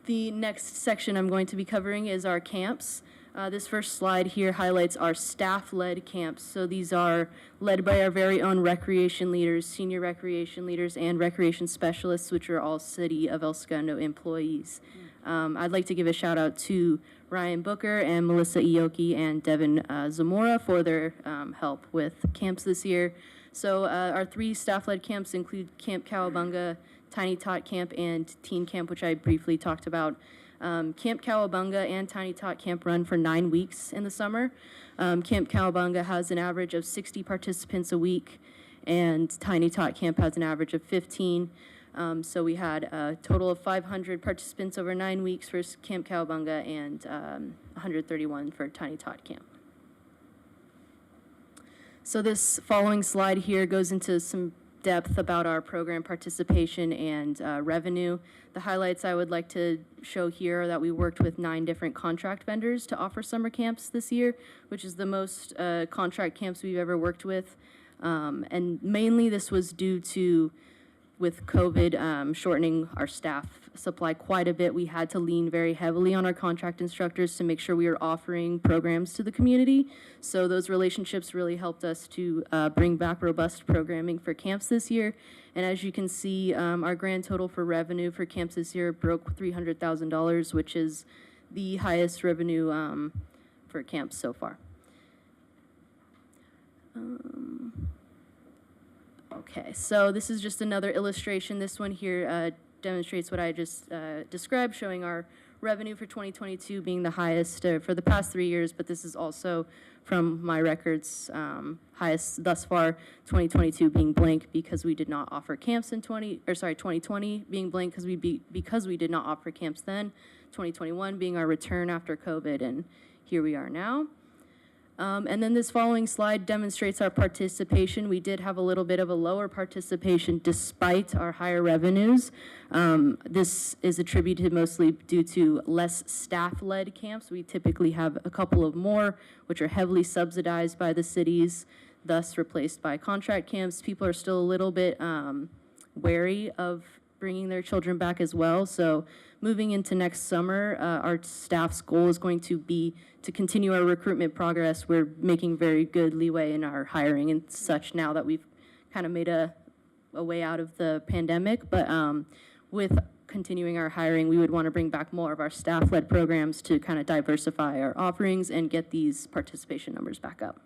The next section I'm going to be covering is our camps. This first slide here highlights our staff-led camps. So these are led by our very own recreation leaders, senior recreation leaders, and recreation specialists, which are all City of El Segundo employees. I'd like to give a shout out to Ryan Booker and Melissa Ioki and Devin Zamora for their help with camps this year. So our 3 staff-led camps include Camp Cowabunga, Tiny Tot Camp, and Teen Camp, which I briefly talked about. Camp Cowabunga and Tiny Tot Camp run for 9 weeks in the summer. Camp Cowabunga has an average of 60 participants a week, and Tiny Tot Camp has an average of 15. So we had a total of 500 participants over 9 weeks for Camp Cowabunga and 131 for Tiny Tot Camp. So this following slide here goes into some depth about our program participation and revenue. The highlights I would like to show here are that we worked with 9 different contract vendors to offer summer camps this year, which is the most contract camps we've ever worked with. And mainly this was due to, with COVID shortening our staff supply quite a bit, we had to lean very heavily on our contract instructors to make sure we were offering programs to the community. So those relationships really helped us to bring back robust programming for camps this year. And as you can see, our grand total for revenue for camps this year broke $300,000, which is the highest revenue for camps so far. Okay, so this is just another illustration. This one here demonstrates what I just described, showing our revenue for 2022 being the highest for the past 3 years, but this is also from my records highest thus far, 2022 being blank because we did not offer camps in 2020 being blank because we did not offer camps then, 2021 being our return after COVID, and here we are now. And then this following slide demonstrates our participation. We did have a little bit of a lower participation despite our higher revenues. This is attributed mostly due to less staff-led camps. We typically have a couple of more, which are heavily subsidized by the cities, thus replaced by contract camps. People are still a little bit wary of bringing their children back as well. So moving into next summer, our staff's goal is going to be to continue our recruitment progress. We're making very good leeway in our hiring and such now that we've kind of made a way out of the pandemic. But with continuing our hiring, we would want to bring back more of our staff-led programs to kind of diversify our offerings and get these participation numbers back up.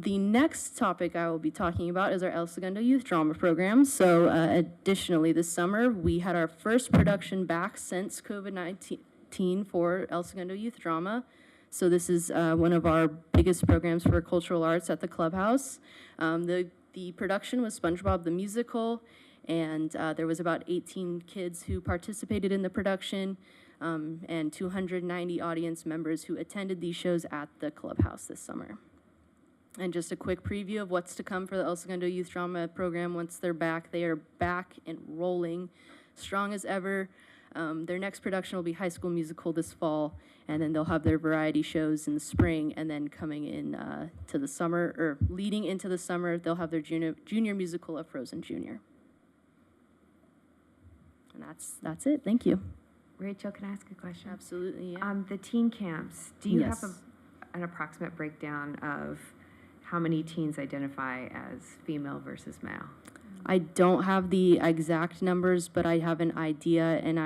The next topic I will be talking about is our El Segundo Youth Drama Program. So additionally, this summer, we had our first production back since COVID-19 for El Segundo Youth Drama. So this is one of our biggest programs for cultural arts at the clubhouse. The production was SpongeBob the Musical, and there was about 18 kids who participated in the production, and 290 audience members who attended these shows at the clubhouse this summer. And just a quick preview of what's to come for the El Segundo Youth Drama Program once they're back. They are back and rolling, strong as ever. Their next production will be High School Musical this fall, and then they'll have their variety shows in the spring, and then coming in to the summer, or leading into the summer, they'll have their junior musical of Frozen Junior. And that's it. Thank you. Rachel, can I ask a question? Absolutely, yeah. The teen camps, do you Yes. have an approximate breakdown of how many teens identify as female versus male? I don't have the exact numbers, but I have an idea, and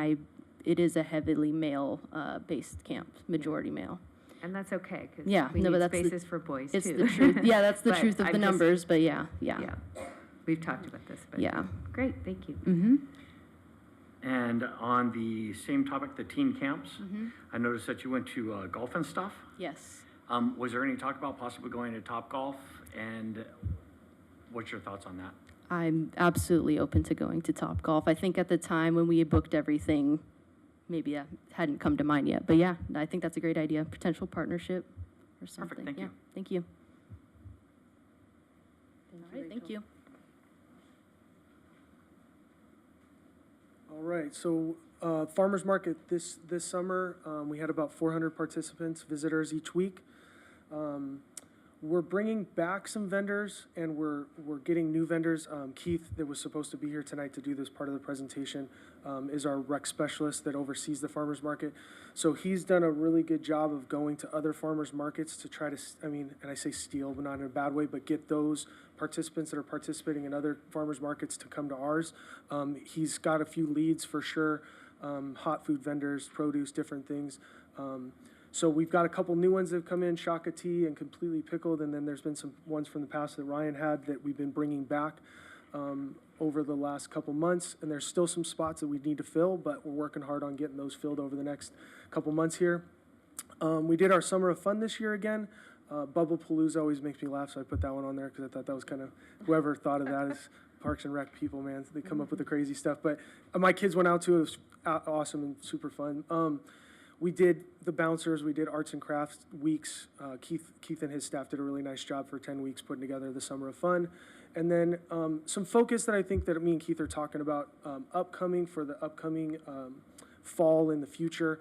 it is a heavily male-based camp, majority male. And that's okay, because Yeah, we no, need but that's spaces for boys, It's too. the truth. Yeah, that's the But truth of I'm the just- numbers, but yeah. We've talked about this, but Yeah. great, thank you. Mm-hmm. And on the same topic, the teen camps, I noticed that you went to golf and stuff. Yes. Was there any talk about possibly going to Topgolf, and what's your thoughts on that? I'm absolutely open to going to Topgolf. I think at the time when we had booked everything, maybe that hadn't come to mind yet. But yeah, I think that's a great idea. Potential partnership or something. Thank you. Thank you. All right, thank you. All right, so Farmers Market this summer, we had about 400 participants, visitors each week. We're bringing back some vendors, and we're getting new vendors. Keith, that was supposed to be here tonight to do this part of the presentation, is our rec specialist that oversees the farmers market. So he's done a really good job of going to other farmers markets to try to, and I say steal, but not in a bad way, but get those participants that are participating in other farmers markets to come to ours. He's got a few leads for sure, hot food vendors, produce, different things. So we've got a couple new ones that have come in, Shaka Tea and Completely Pickled, and then there's been some ones from the past that Ryan had that we've been bringing back over the last couple months, and there's still some spots that we need to fill, but we're working hard on getting those filled over the next couple months here. We did our Summer of Fun this year again. Bubble Palooza always makes me laugh, so I put that one on there because I thought that was kind of, whoever thought of that is Parks and Rec people, man. They come up with the crazy stuff, but my kids went out to it. It was awesome and super fun. We did the bouncers, we did arts and crafts weeks. Keith and his staff did a really nice job for 10 weeks putting together the Summer of Fun. And then some focus that I think that me and Keith are talking about upcoming for the upcoming fall in the future.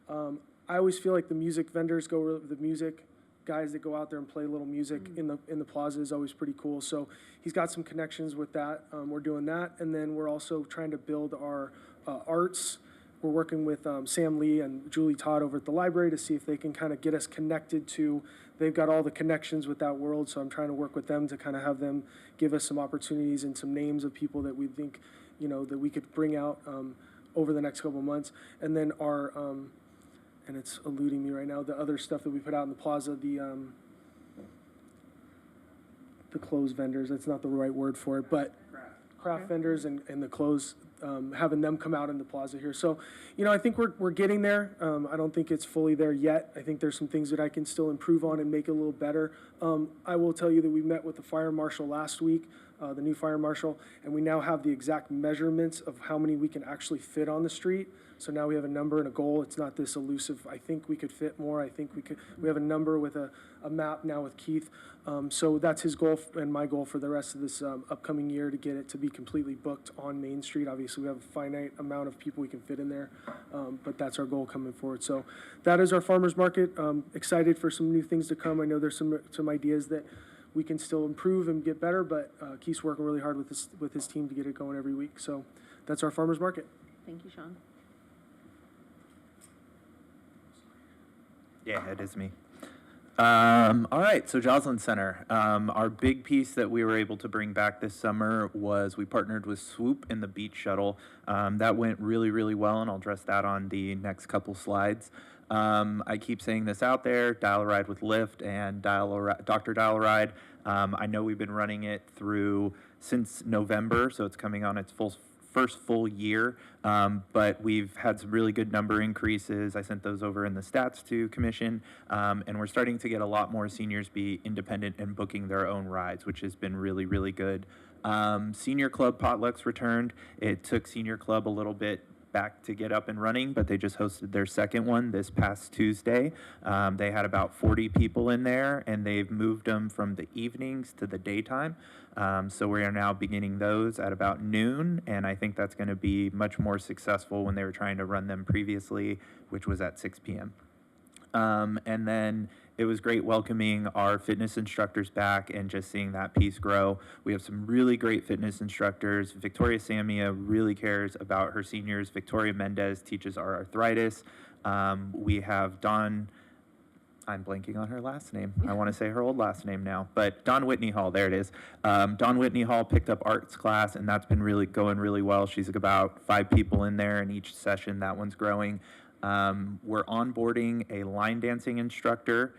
I always feel like the music vendors the music guys that go out there and play a little music in the plaza is always pretty cool. So he's got some connections with that. We're doing that. And then we're also trying to build our arts. We're working with Sam Lee and Julie Todd over at the library to see if they can kind of get us connected to, they've got all the connections with that world, so I'm trying to work with them to kind of have them give us some opportunities and some names of people that we think, that we could bring out over the next couple of months. And then our, and it's eluding me right now, the other stuff that we put out in the plaza, the clothes vendors, that's not the right word for it, but craft vendors and the clothes, having them come out in the plaza here. So, I think we're getting there. I don't think it's fully there yet. I think there's some things that I can still improve on and make it a little better. I will tell you that we met with the fire marshal last week, the new fire marshal, and we now have the exact measurements of how many we can actually fit on the street. So now we have a number and a goal. It's not this elusive, I think we could fit more. I think we have a number with a map now with Keith. So that's his goal and my goal for the rest of this upcoming year, to get it to be completely booked on Main Street. Obviously, we have a finite amount of people we can fit in there, but that's our goal coming forward. So that is our farmers market. Excited for some new things to come. I know there's some ideas that we can still improve and get better, but Keith's working really hard with his team to get it going every week. So that's our farmers market. Thank you, Sean. Yeah, it is me. All right, so Joslin Center. Our big piece that we were able to bring back this summer was we partnered with Swoop in the beach shuttle. That went really, really well, and I'll address that on the next couple slides. I keep saying this out there, Dial-A-Ride with Lyft and Dr. Dial-A-Ride. I know we've been running it through since November, so it's coming on its first full year, but we've had some really good number increases. I sent those over in the stats to commission, and we're starting to get a lot more seniors be independent and booking their own rides, which has been really, really good. Senior Club Potlucks returned. It took Senior Club a little bit back to get up and running, but they just hosted their second one this past Tuesday. They had about 40 people in there, and they've moved them from the evenings to the daytime. So we are now beginning those at about noon, and I think that's going to be much more successful when they were trying to run them previously, which was at 6 p.m. And then it was great welcoming our fitness instructors back and just seeing that piece grow. We have some really great fitness instructors. Victoria Samia really cares about her seniors. Victoria Mendez teaches our arthritis. We have Dawn, I'm blanking on her last name. I want to say her old last name now, but Dawn Whitney Hall, there it is. Dawn Whitney Hall picked up arts class, and that's been really going really well. She's about 5 people in there in each session. That one's growing. We're onboarding a line dancing instructor.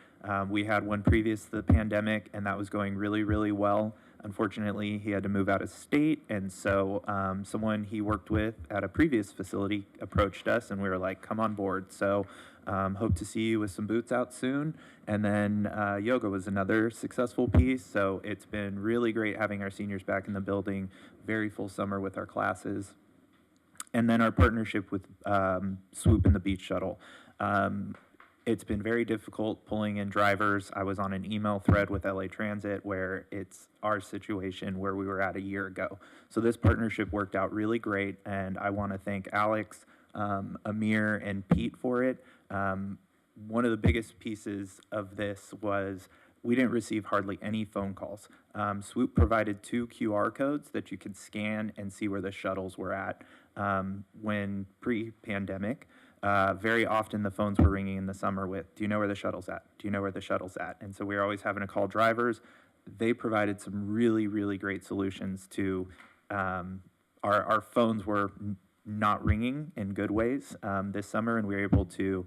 We had one previous to the pandemic, and that was going really, really well. Unfortunately, he had to move out of state, and so someone he worked with at a previous facility approached us, and we were like, come on board. So hope to see you with some boots out soon. And then yoga was another successful piece, so it's been really great having our seniors back in the building. Very full summer with our classes. And then our partnership with Swoop and the Beach Shuttle. It's been very difficult pulling in drivers. I was on an email thread with LA Transit where it's our situation where we were at a year ago. So this partnership worked out really great, and I want to thank Alex, Amir, and Pete for it. One of the biggest pieces of this was we didn't receive hardly any phone calls. Swoop provided 2 QR codes that you could scan and see where the shuttles were at. When pre-pandemic, very often the phones were ringing in the summer with, do you know where the shuttle's at? Do you know where the shuttle's at? And so we were always having to call drivers. They provided some really, really great solutions to, our phones were not ringing in good ways this summer, and we were able to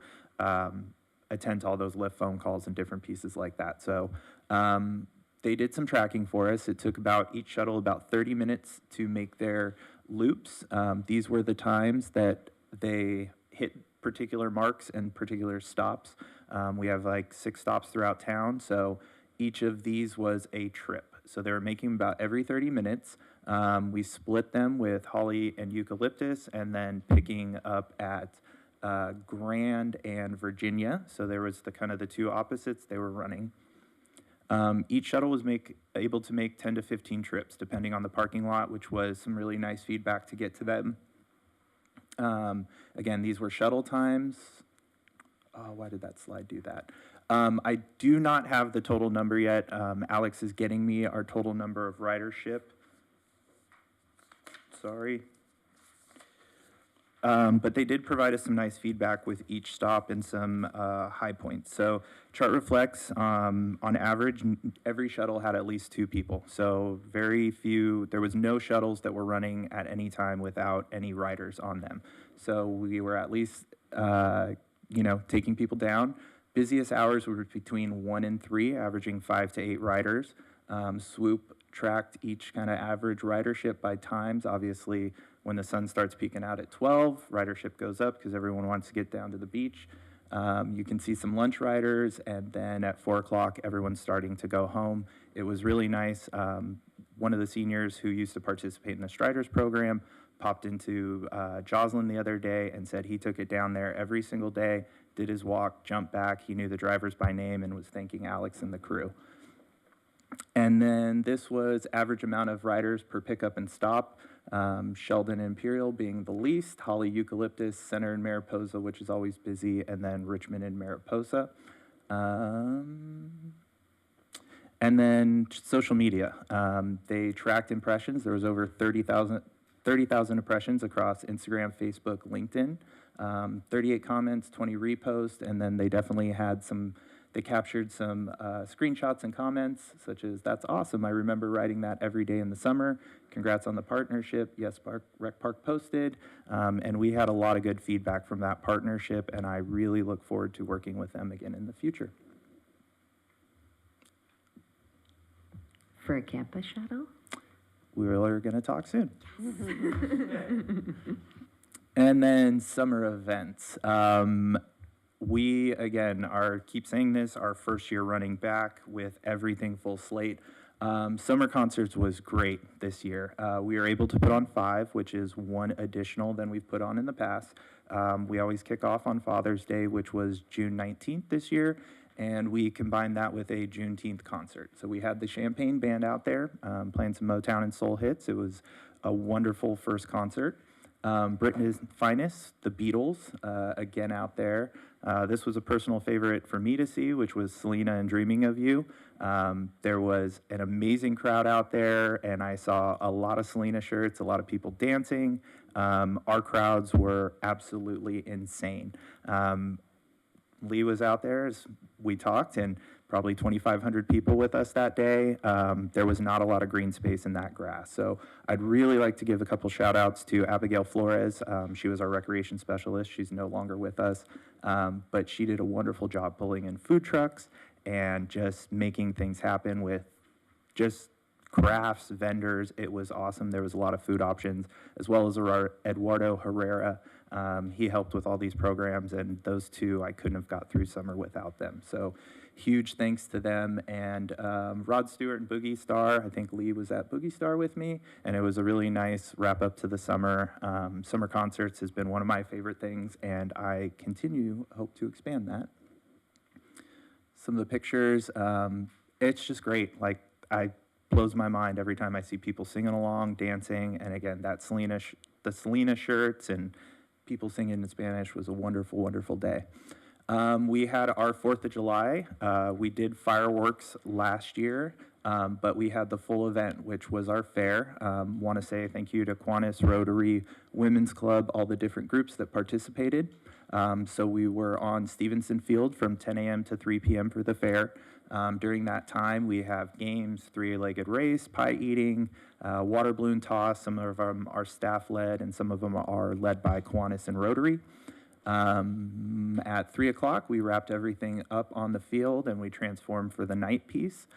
attend to all those lift phone calls and different pieces like that. So they did some tracking for us. It took each shuttle about 30 minutes to make their loops. These were the times that they hit particular marks and particular stops. We have like 6 stops throughout town, so each of these was a trip. So they were making about every 30 minutes. We split them with holly and eucalyptus, and then picking up at Grand and Virginia. So there was the kind of the 2 opposites they were running. Each shuttle was able to make 10 to 15 trips, depending on the parking lot, which was some really nice feedback to get to them. Again, these were shuttle times. Oh, why did that slide do that? I do not have the total number yet. Alex is getting me our total number of ridership. Sorry. But they did provide us some nice feedback with each stop and some high points. So chart reflects, on average, every shuttle had at least 2 people. So very few, there was no shuttles that were running at any time without any riders on them. So we were at least, taking people down. Busiest hours were between 1 and 3, averaging 5 to 8 riders. Swoop tracked each kind of average ridership by times. Obviously, when the sun starts peeking out at 12, ridership goes up because everyone wants to get down to the beach. You can see some lunch riders, and then at 4 o'clock, everyone's starting to go home. It was really nice. One of the seniors who used to participate in the Striders program popped into Joslyn the other day and said he took it down there every single day, did his walk, jumped back. He knew the drivers by name and was thanking Alex and the crew. And then this was average amount of riders per pickup and stop. Sheldon and Imperial being the least, Holly, Eucalyptus, Center and Mariposa, which is always busy, and then Richmond and Mariposa. And then social media. They tracked impressions. There was over 30,000 impressions across Instagram, Facebook, LinkedIn. 38 comments, 20 reposts, and then they definitely had they captured some screenshots and comments, such as, that's awesome, I remember riding that every day in the summer. Congrats on the partnership. Yes, Rec Park posted. And we had a lot of good feedback from that partnership, and I really look forward to working with them again in the future. For a campus shuttle? We're going to talk soon. And then summer events. We, again, keep saying this, our first year running back with everything full slate. Summer concerts was great this year. We were able to put on 5, which is 1 additional than we've put on in the past. We always kick off on Father's Day, which was June 19th this year, and we combined that with a Juneteenth concert. So we had the Champagne Band out there playing some Motown and soul hits. It was a wonderful first concert. Britain's Finest, the Beatles, again out there. This was a personal favorite for me to see, which was Selena and Dreaming of You. There was an amazing crowd out there, and I saw a lot of Selena shirts, a lot of people dancing. Our crowds were absolutely insane. Lee was out there as we talked, and probably 2,500 people with us that day. There was not a lot of green space in that grass. So I'd really like to give a couple shout outs to Abigail Flores. She was our recreation specialist. She's no longer with us, but she did a wonderful job pulling in food trucks and just making things happen with just crafts, vendors. It was awesome. There was a lot of food options, as well as Eduardo Herrera. He helped with all these programs, and those two, I couldn't have got through summer without them. So huge thanks to them. And Rod Stewart and Boogie Star, I think Lee was at Boogie Star with me, and it was a really nice wrap up to the summer. Summer concerts has been one of my favorite things, and I hope to expand that. Some of the pictures, it's just great. Blows my mind every time I see people singing along, dancing, and again, the Selena shirts and people singing in Spanish was a wonderful, wonderful day. We had our 4th of July. We did fireworks last year, but we had the full event, which was our fair. Want to say thank you to Kiwanis, Rotary, Women's Club, all the different groups that participated. So we were on Stevenson Field from 10 a.m. to 3 p.m. for the fair. During that time, we have games, three-legged race, pie eating, water balloon toss. Some of them are staff-led, and some of them are led by Kiwanis and Rotary. At 3 o'clock, we wrapped everything up on the field, and we transformed for the night piece.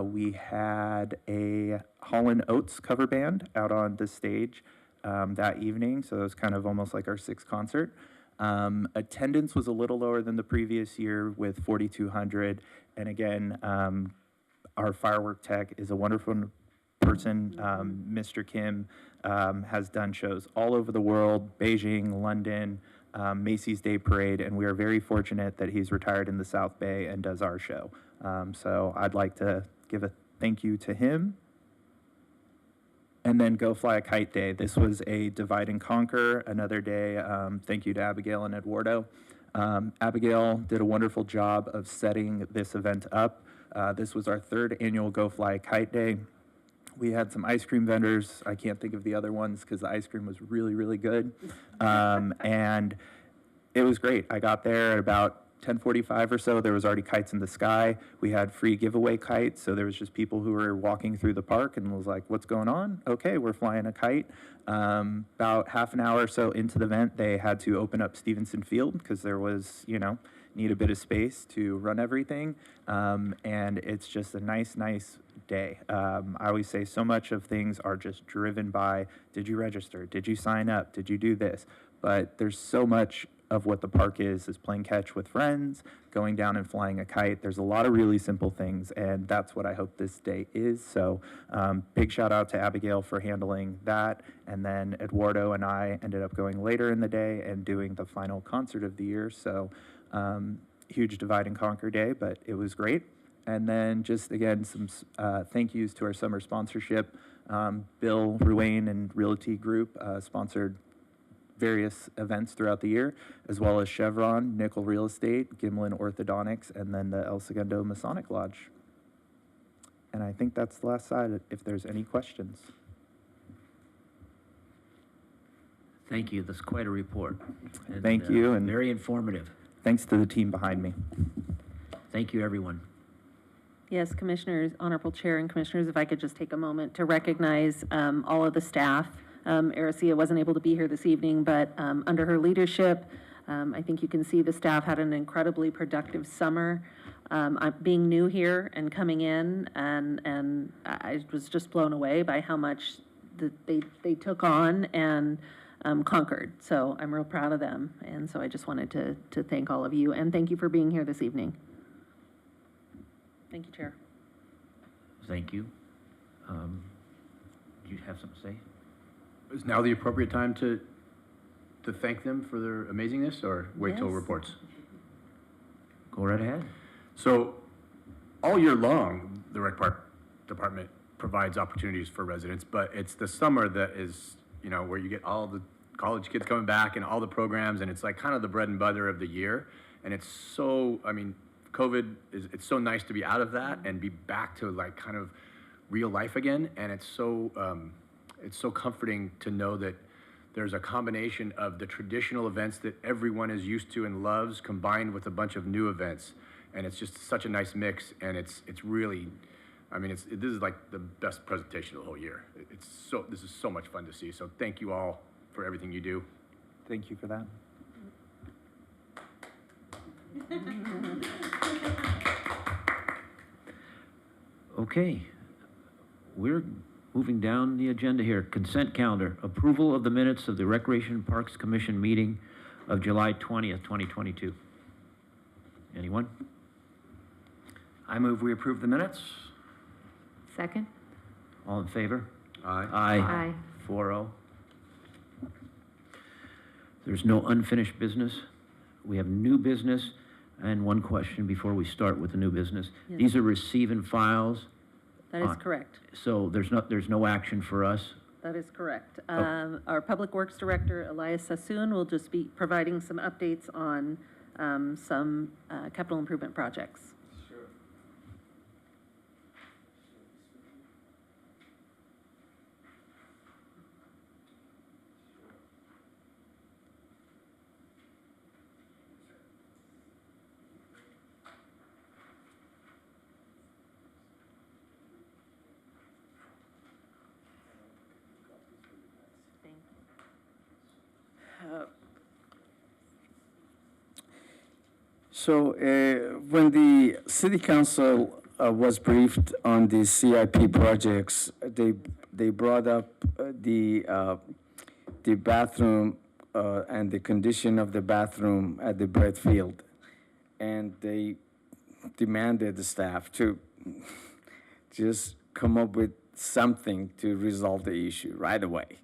We had a Holland Oates cover band out on the stage that evening, so it was kind of almost like our 6th concert. Attendance was a little lower than the previous year with 4,200. And again, our firework tech is a wonderful person. Mr. Kim has done shows all over the world, Beijing, London, Macy's Day Parade, and we are very fortunate that he's retired in the South Bay and does our show. So I'd like to give a thank you to him. And then Go Fly a Kite Day. This was a divide and conquer, another day. Thank you to Abigail and Eduardo. Abigail did a wonderful job of setting this event up. This was our 3rd annual Go Fly a Kite Day. We had some ice cream vendors. I can't think of the other ones because the ice cream was really, really good. And it was great. I got there at about 10:45 or so. There was already kites in the sky. We had free giveaway kites, so there was just people who were walking through the park and was like, what's going on? Okay, we're flying a kite. About half an hour or so into the event, they had to open up Stevenson Field because there was, need a bit of space to run everything. And it's just a nice day. I always say so much of things are just driven by, did you register? Did you sign up? Did you do this? But there's so much of what the park is playing catch with friends, going down and flying a kite. There's a lot of really simple things, and that's what I hope this day is. So big shout out to Abigail for handling that. And then Eduardo and I ended up going later in the day and doing the final concert of the year. So huge divide and conquer day, but it was great. And then just, again, some thank yous to our summer sponsorship. Bill Ruane and Realty Group sponsored various events throughout the year, as well as Chevron, Nickel Real Estate, Gimlin Orthodontics, and then the El Segundo Masonic Lodge. And I think that's the last side, if there's any questions. Thank you. That's quite a report. And, Thank you. And very informative. Thanks to the team behind me. Thank you, everyone. Yes, Commissioners, Honorable Chair and Commissioners, if I could just take a moment to recognize all of the staff. Aracia wasn't able to be here this evening, but under her leadership, I think you can see the staff had an incredibly productive summer. Being new here and coming in, and I was just blown away by how much they took on and conquered. So I'm real proud of them, and so I just wanted to thank all of you, and thank you for being here this evening. Thank you, Chair. Thank you. Do you have something to say? Is now the appropriate time to thank them for their amazingness, or wait till Yes. reports? Go right ahead. So, all year long, the rec park department provides opportunities for residents, but it's the summer that is, where you get all the college kids coming back and all the programs, and it's like kind of the bread and butter of the year. And it's so, COVID it's so nice to be out of that and be back to like kind of real life again. And it's so comforting to know that there's a combination of the traditional events that everyone is used to and loves, combined with a bunch of new events. And it's just such a nice mix, and it's really, this is like the best presentation of the whole year. This is so much fun to see. So thank you all for everything you do. Thank you for that. Okay. We're moving down the agenda here. Consent calendar. Approval of the minutes of the Recreation and Parks Commission meeting of July 20th, 2022. Anyone? I move we approve the minutes. Second? All in favor? Aye. Aye. 4-0. There's no unfinished business. We have new business, and one question before we start with the new business. Yes. These are receive and files, That is correct. so there's no action for us. That is correct. Our Public Works Director, Elias Sassoon, will just be providing some updates on some capital improvement projects. So when the city council was briefed on the CIP projects, they brought up the bathroom and the condition of the bathroom at the Brett Field, and they demanded the staff to just come up with something to resolve the issue right away.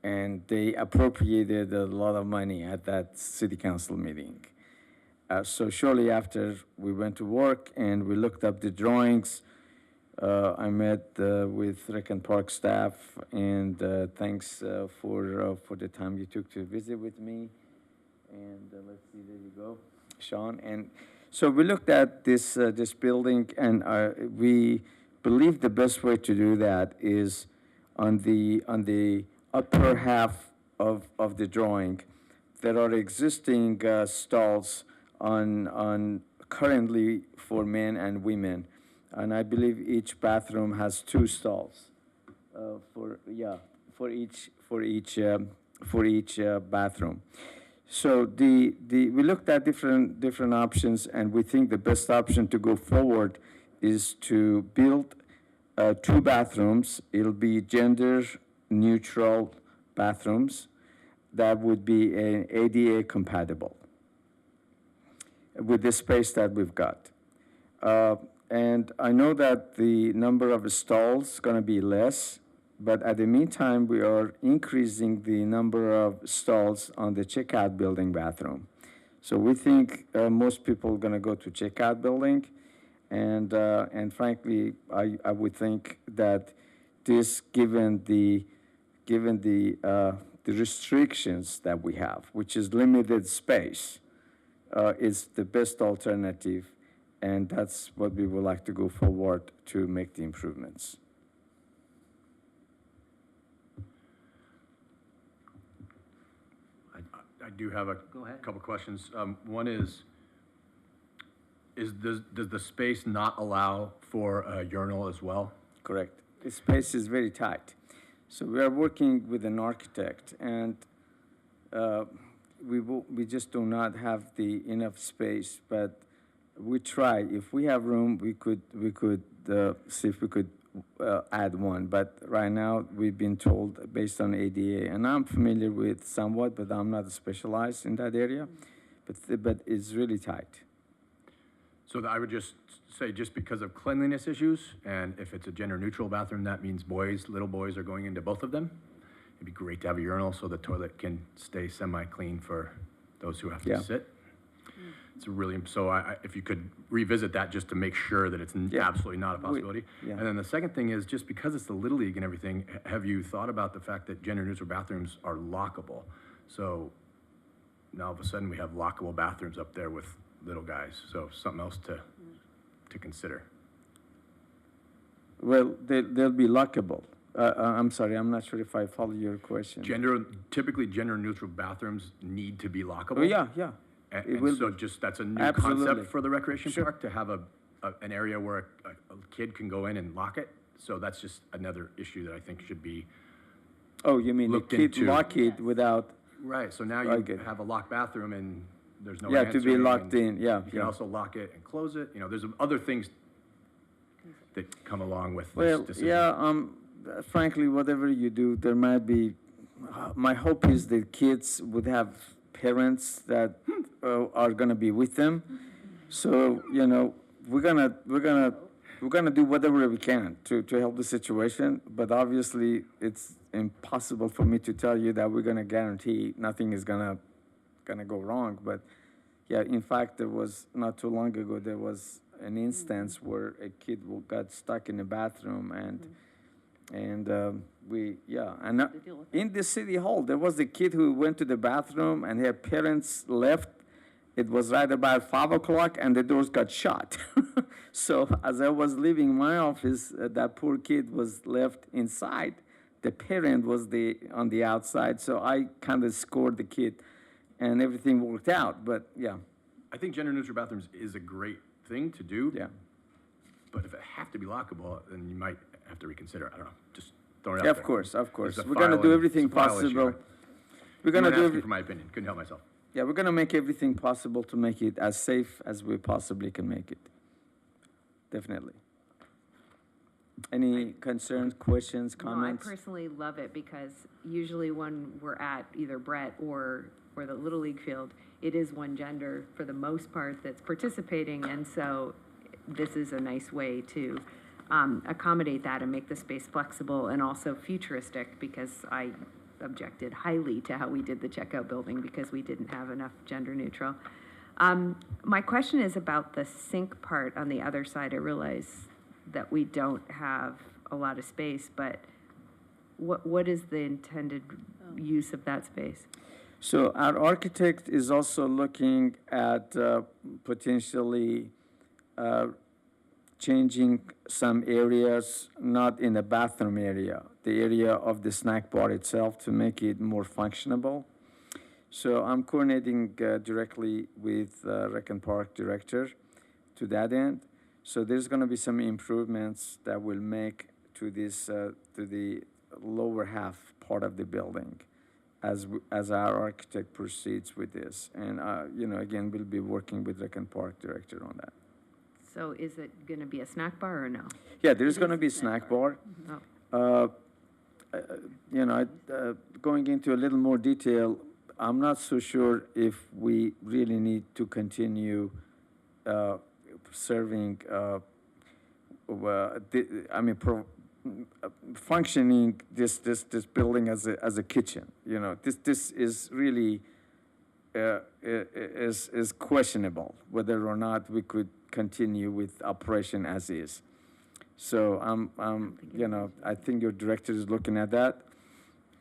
And they appropriated a lot of money at that city council meeting. So shortly after, we went to work and we looked up the drawings. I met with Rec and Park staff, and thanks for the time you took to visit with me. And let's see, there you go, Sean. And so we looked at this building, and we believe the best way to do that is on the upper half of the drawing. There are existing stalls on currently for men and women, and I believe each bathroom has 2 stalls for each bathroom. So we looked at different options, and we think the best option to go forward is to build 2 bathrooms. It'll be gender neutral bathrooms that would be ADA compatible with the space that we've got. And I know that the number of stalls is going to be less, but at the meantime, we are increasing the number of stalls on the checkout building bathroom. So we think most people are going to go to checkout building, and frankly, I would think that this, given the restrictions that we have, which is limited space, is the best alternative, and that's what we would like to go forward to make the improvements. I do have a couple questions. One is does the space not allow for a urinal as well? Correct. The space is very tight. So we are working with an architect, and we just do not have the enough space, but we try. If we have room, we could see if we could add one. But right now, we've been told based on ADA, and I'm familiar with somewhat, but I'm not specialized in that area. But it's really tight. So I would just say, just because of cleanliness issues, and if it's a gender-neutral bathroom, that means little boys are going into both of them. It'd be great to have a urinal so the toilet can stay semi-clean for those who have to sit. It's really, so if you could revisit that just to make sure that it's absolutely not a possibility. And then the second thing is, just because it's the Little League and everything, have you thought about the fact that gender-neutral bathrooms are lockable? So now all of a sudden we have lockable bathrooms up there with little guys. So something else to consider. Well, they'll be lockable. I'm sorry, I'm not sure if I follow your question. Typically gender-neutral bathrooms need to be lockable. Oh, yeah. And so just, that's a new concept for the recreation park, to have an area where a kid can go in and lock it. So that's just another issue that I think should be Oh, you mean the kid lock it without? Right, so now you have a locked bathroom and there's no to be answering, locked in, You can also lock it and close it. You know, there's other things that come along with this Well, decision. frankly, whatever you do, there might be, my hope is that kids would have parents that are gonna be with them. So, you know, we're gonna do whatever we can to help the situation, but obviously it's impossible for me to tell you that we're gonna guarantee nothing is gonna go wrong. But yeah, in fact, there was not too long ago, there was an instance where a kid got stuck in the bathroom, and in the city hall, there was a kid who went to the bathroom and her parents left, It was right about 5 o'clock, and the doors got shut. So as I was leaving my office, that poor kid was left inside. The parent was on the outside, so I kind of scored the kid, and everything worked out. But yeah, I think gender-neutral bathrooms is a great thing to do. yeah. But if it have to be lockable, then you might have to reconsider. I don't know, just throwing it out Of there. course, of course. There's a We're gonna file do and- everything it's a file issue, possible. right? We're gonna You weren't do asking for my opinion, couldn't help myself. Yeah, we're gonna make everything possible to make it as safe as we possibly can make it. Definitely. Any concerns, questions, No, I comments? personally love it because usually when we're at either Brett or the Little League field, it is one gender for the most part that's participating, and so this is a nice way to accommodate that and make the space flexible and also futuristic, because I objected highly to how we did the checkout building because we didn't have enough gender neutral. My question is about the sink part on the other side. I realize that we don't have a lot of space, but what is the intended use of that space? So our architect is also looking at potentially changing some areas, not in the bathroom area, the area of the snack bar itself to make it more functionable. So I'm coordinating directly with Rec and Park Director to that end. So there's going to be some improvements that will make to this to the lower half part of the building as our architect proceeds with this. And you know, again, we'll be working with Rec and Park Director on that. So is it going to be a snack bar or no? Yeah, there's going to be a snack bar. Oh. You know, going into a little more detail, I'm not so sure if we really need to continue serving, functioning this building as a kitchen. You know, this is really is questionable whether or not we could continue with operation as is. So you know, I think your director is looking at that.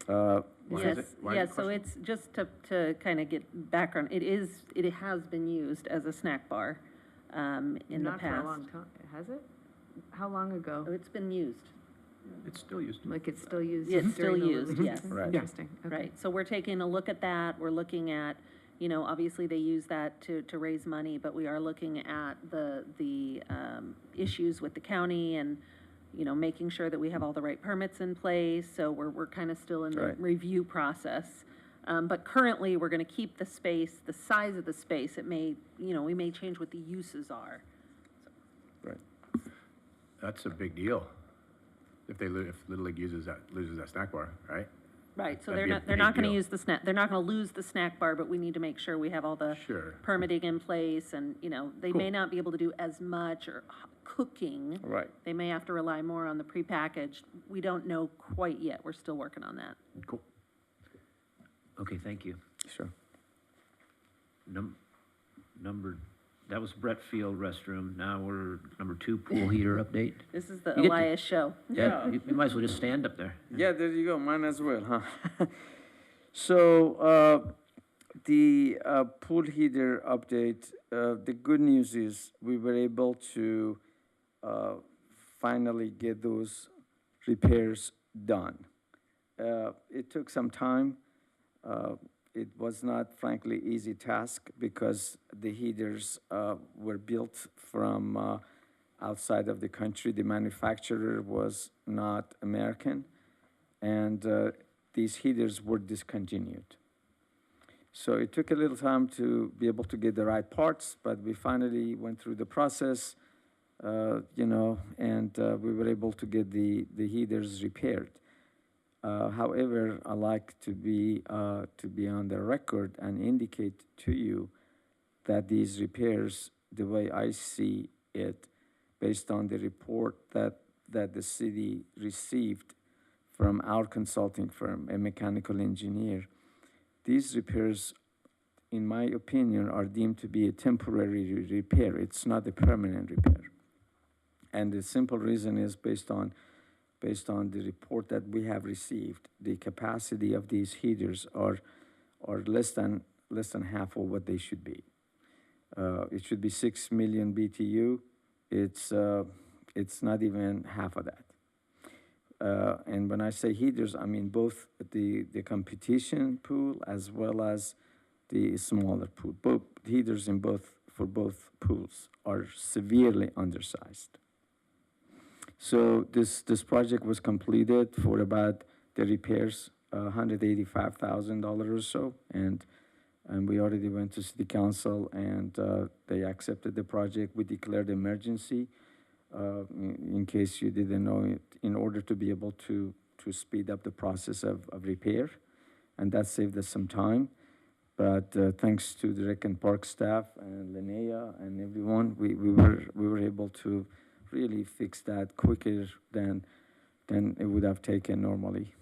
Yes, so it's just to kind of get background, it has been used as a snack bar in the Not past. for a long time, has it? How long ago? Oh, it's been used. It's still used. Like it's still used? It's still during the used, Little yes. League? Right. Interesting, okay. Right, so we're taking a look at that, we're looking at, you know, obviously they use that to raise money, but we are looking at the issues with the county and, you know, making sure that we have all the right permits in place, so we're kind of still in the Right. review process. But currently, we're gonna keep the space, the size of the space, it may, you know, we may change what the uses are. That's a big deal. If Little League loses that snack bar, right? Right, so That'd be a they're not big gonna deal. use the snack, they're not gonna lose the snack bar, but we need to make sure we have all the Sure. permitting in place, and, you know, they may not be able to do as much or cooking. Right. They may have to rely more on the prepackaged. We don't know quite yet, we're still working on that. Cool. Okay, thank you. Sure. That was Brett Field restroom. Now we're number 2, pool heater update. This is the You get to- Elias show. Yeah, you might as well just stand up there. Yeah, there you go. Mine as well, huh? So the pool heater update. The good news is we were able to finally get those repairs done. It took some time. It was not, frankly, easy task because the heaters were built from outside of the country. The manufacturer was not American, and these heaters were discontinued. So it took a little time to be able to get the right parts, but we finally went through the process, you know, and we were able to get the heaters repaired. However, I like to be on the record and indicate to you that these repairs, the way I see it, based on the report that the city received from our consulting firm, a mechanical engineer, these repairs, in my opinion, are deemed to be a temporary repair. It's not a permanent repair. And the simple reason is based on the report that we have received, the capacity of these heaters are less than half of what they should be. It should be 6 million BTU. It's not even half of that. And when I say heaters, I mean both the competition pool as well as the smaller pool. Both heaters for both pools are severely undersized. So this project was completed for about the repairs, $185,000 or so, and we already went to City Council, and they accepted the project. We declared emergency. In case you didn't know it, in order to be able to speed up the process of repair, and that saved us some time. But thanks to the Rec and Park staff and Linnea and everyone, we were able to really fix that quicker than it would have taken normally.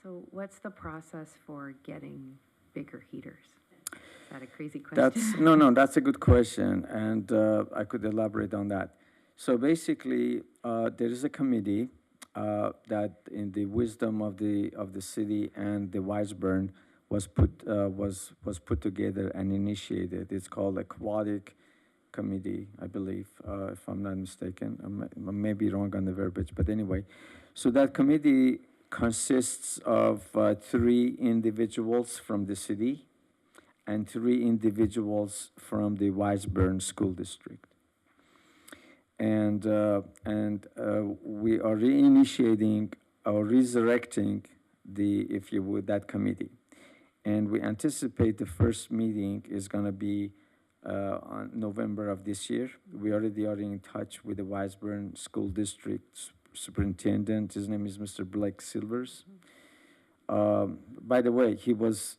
So what's the process for getting bigger heaters? Is that a crazy question? No, that's a good question, and I could elaborate on that. So basically, there is a committee that, in the wisdom of the city and the Wiseburn, was put together and initiated. It's called Aquatic Committee, I believe, if I'm not mistaken. I may be wrong on the verbiage, but anyway. So that committee consists of 3 individuals from the city and 3 individuals from the Wiseburn School District. And we are reinitiating or resurrecting if you would, that committee. And we anticipate the first meeting is going to be on November of this year. We already are in touch with the Wiseburn School District Superintendent. His name is Mr. Blake Silvers. By the way, he was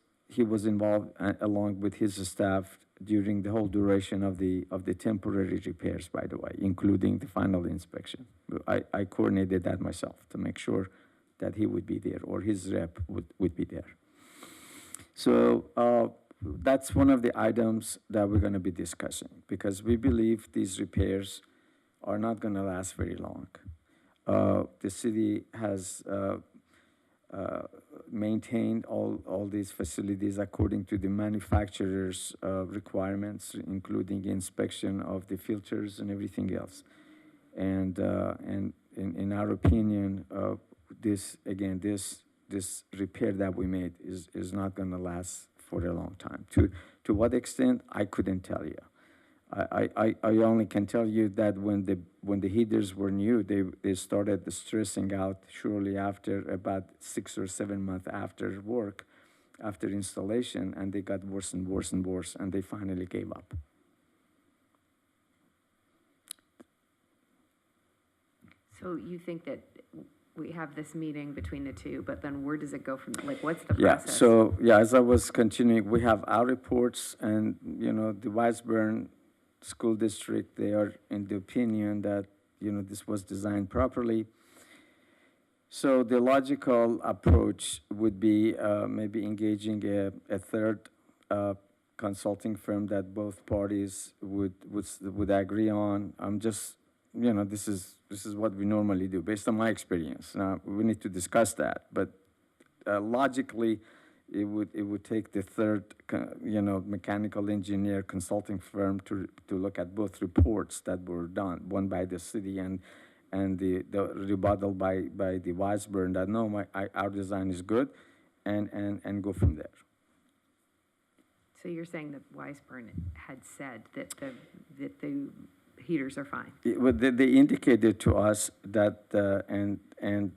involved along with his staff during the whole duration of the temporary repairs, by the way, including the final inspection. I coordinated that myself to make sure that he would be there, or his rep would be there. So that's one of the items that we're going to be discussing, because we believe these repairs are not going to last very long. The city has maintained all these facilities according to the manufacturer's requirements, including inspection of the filters and everything else. And in our opinion, this repair that we made is not going to last for a long time. To what extent, I couldn't tell you. I only can tell you that when the heaters were new, they started stressing out shortly after, about 6 or 7 months after work, after installation, and they got worse and worse and worse, and they finally gave up. So you think that we have this meeting between the two, but then where does it go from, like, what's the Yeah, process? so, as I was continuing, we have our reports, and, the Wiseburn School District, they are in the opinion that, this was designed properly. So the logical approach would be maybe engaging a third consulting firm that both parties would agree on. I'm just, this is what we normally do based on my experience. Now, we need to discuss that, but logically, it would take the third, mechanical engineer consulting firm to look at both reports that were done, one by the city and the rebuttal by the Wiseburn that no, our design is good, and go from there. So you're saying that Wiseburn had said that the heaters are fine? They indicated to us that, and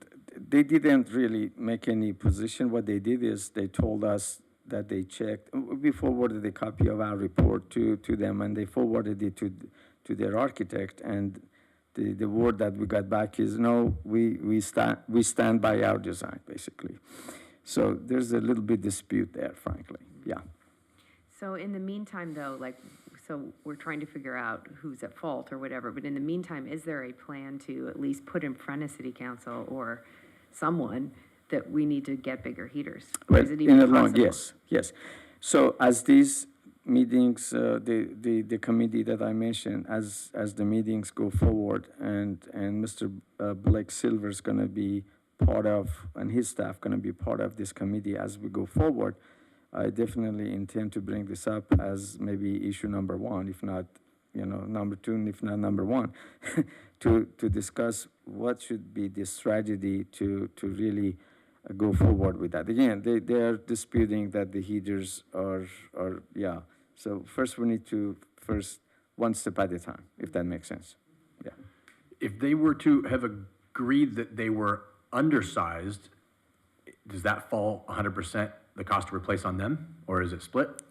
they didn't really make any position. What they did is they told us that they checked. We forwarded a copy of our report to them, and they forwarded it to their architect. And the word that we got back is, no, we stand by our design, basically. So there's a little bit dispute there, frankly. Yeah. So in the meantime, though, so we're trying to figure out who's at fault or whatever, but in the meantime, is there a plan to at least put in front of City Council or someone that we need to get bigger heaters? Or is it even possible? Yes. So as these meetings, the committee that I mentioned, as the meetings go forward, and Mr. Blake Silver is going to be part of, and his staff going to be part of this committee as we go forward, I definitely intend to bring this up as maybe issue number one, if not, number two, and if not number one, to discuss what should be the strategy to really go forward with that. Again, they are disputing that the heaters are, yeah. So first we need to, one step at a time, if that makes sense. Yeah. If they were to have agreed that they were undersized, does that fall 100% the cost to replace on them, or is it split?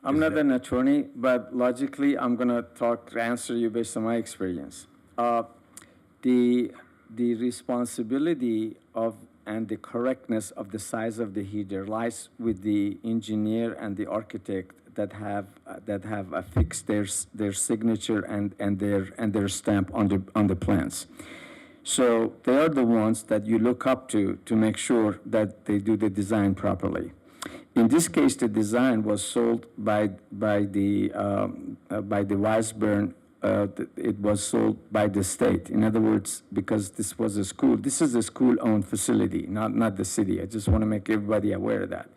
I'm not an attorney, but logically, I'm gonna answer you based on my experience. The responsibility of and the correctness of the size of the heater lies with the engineer and the architect that have affixed their signature and their stamp on the plans. So they are the ones that you look up to make sure that they do the design properly. In this case, the design was sold by the Weisburn. It was sold by the state. In other words, because this was a school. This is a school-owned facility, not the city. I just want to make everybody aware of that.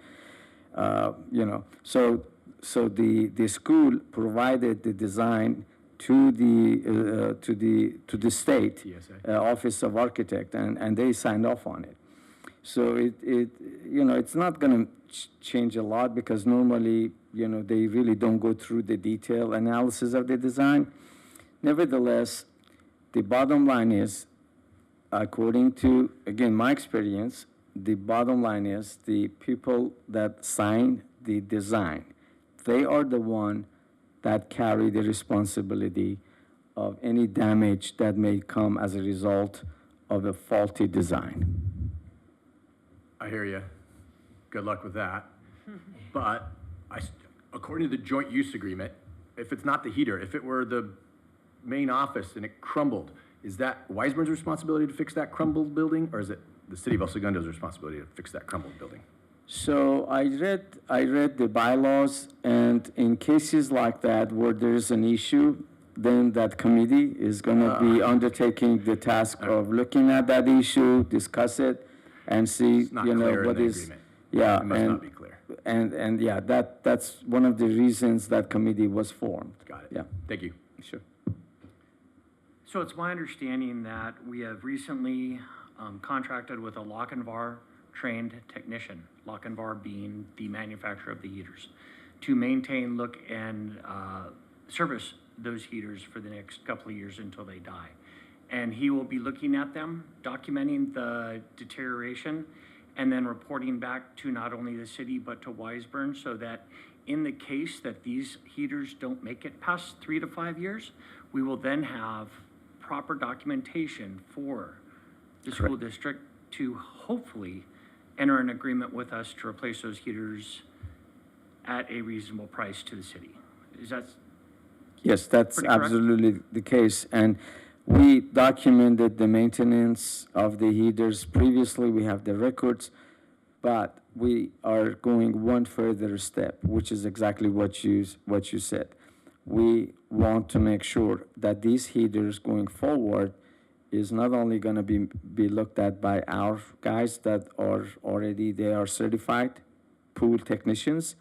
So the school provided the design to the state Office of Architect, and they signed off on it. So it's not going to change a lot because normally they really don't go through the detailed analysis of the design. Nevertheless, the bottom line is, according to again my experience, the bottom line is the people that sign the design, they are the one that carry the responsibility of any damage that may come as a result of a faulty design. I hear you. Good luck with that. But according to the joint use agreement, if it's not the heater, if it were the main office and it crumbled, is that Weisburn's responsibility to fix that crumbled building, or is it the city of El Segundo's responsibility to fix that crumbled building? So I read the bylaws, and in cases like that where there is an issue, then that committee is going to be undertaking the task of looking at that issue, discuss it, and see what is. Yeah, it must not be clear. And yeah, that's one of the reasons that committee was formed. Got it. Yeah. Thank you. Sure. So it's my understanding that we have recently contracted with a Lochinvar trained technician, Lochinvar being the manufacturer of the heaters, to maintain, look, and service those heaters for the next couple of years until they die. And he will be looking at them, documenting the deterioration, and then reporting back to not only the city but to Weisburn, so that in the case that these heaters don't make it past 3 to 5 years, we will then have proper documentation for the school district to hopefully enter an agreement with us to replace those heaters at a reasonable price to the city. Is that? Yes, that's absolutely the case. And we documented the maintenance of the heaters previously. We have the records, but we are going one further step, which is exactly what you said. We want to make sure that these heaters going forward is not only going to be looked at by our guys that are already, they are certified pool technicians,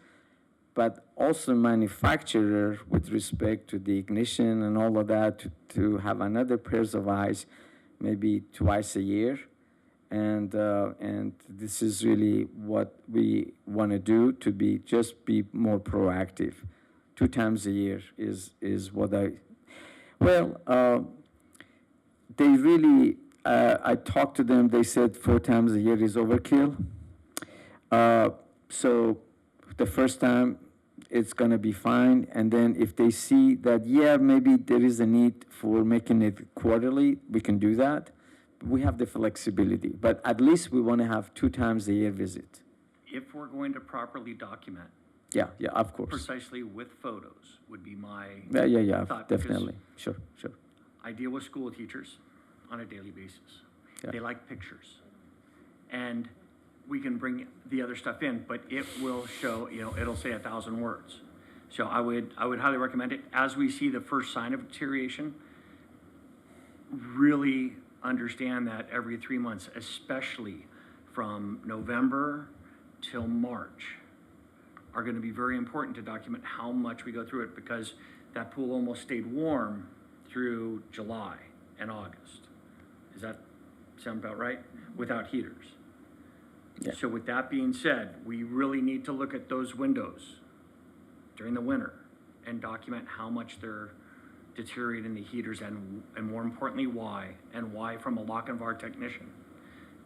but also manufacturer with respect to the ignition and all of that to have another pairs of eyes maybe twice a year. And this is really what we want to do, to be more proactive. 2 times a year is what they really, I talked to them, they said 4 times a year is overkill. So the first time it's going to be fine. And then if they see that, yeah, maybe there is a need for making it quarterly, we can do that. We have the flexibility, but at least we want to have 2 times a year visit. If we're going to properly document. Yeah, of course. Precisely with photos would be my thought, definitely. Sure. I deal with school teachers on a daily basis. Yeah. They like pictures. And we can bring the other stuff in, but it will show, it'll say 1,000 words. So I would highly recommend it. As we see the first sign of deterioration, really understand that every 3 months, especially from November till March are gonna be very important to document how much we go through it, because that pool almost stayed warm through July and August. Does that sound about right? Without heaters. Yeah. So with that being said, we really need to look at those windows during the winter and document how much they're deteriorating the heaters, and more importantly, why, and why from a lock-and-var technician.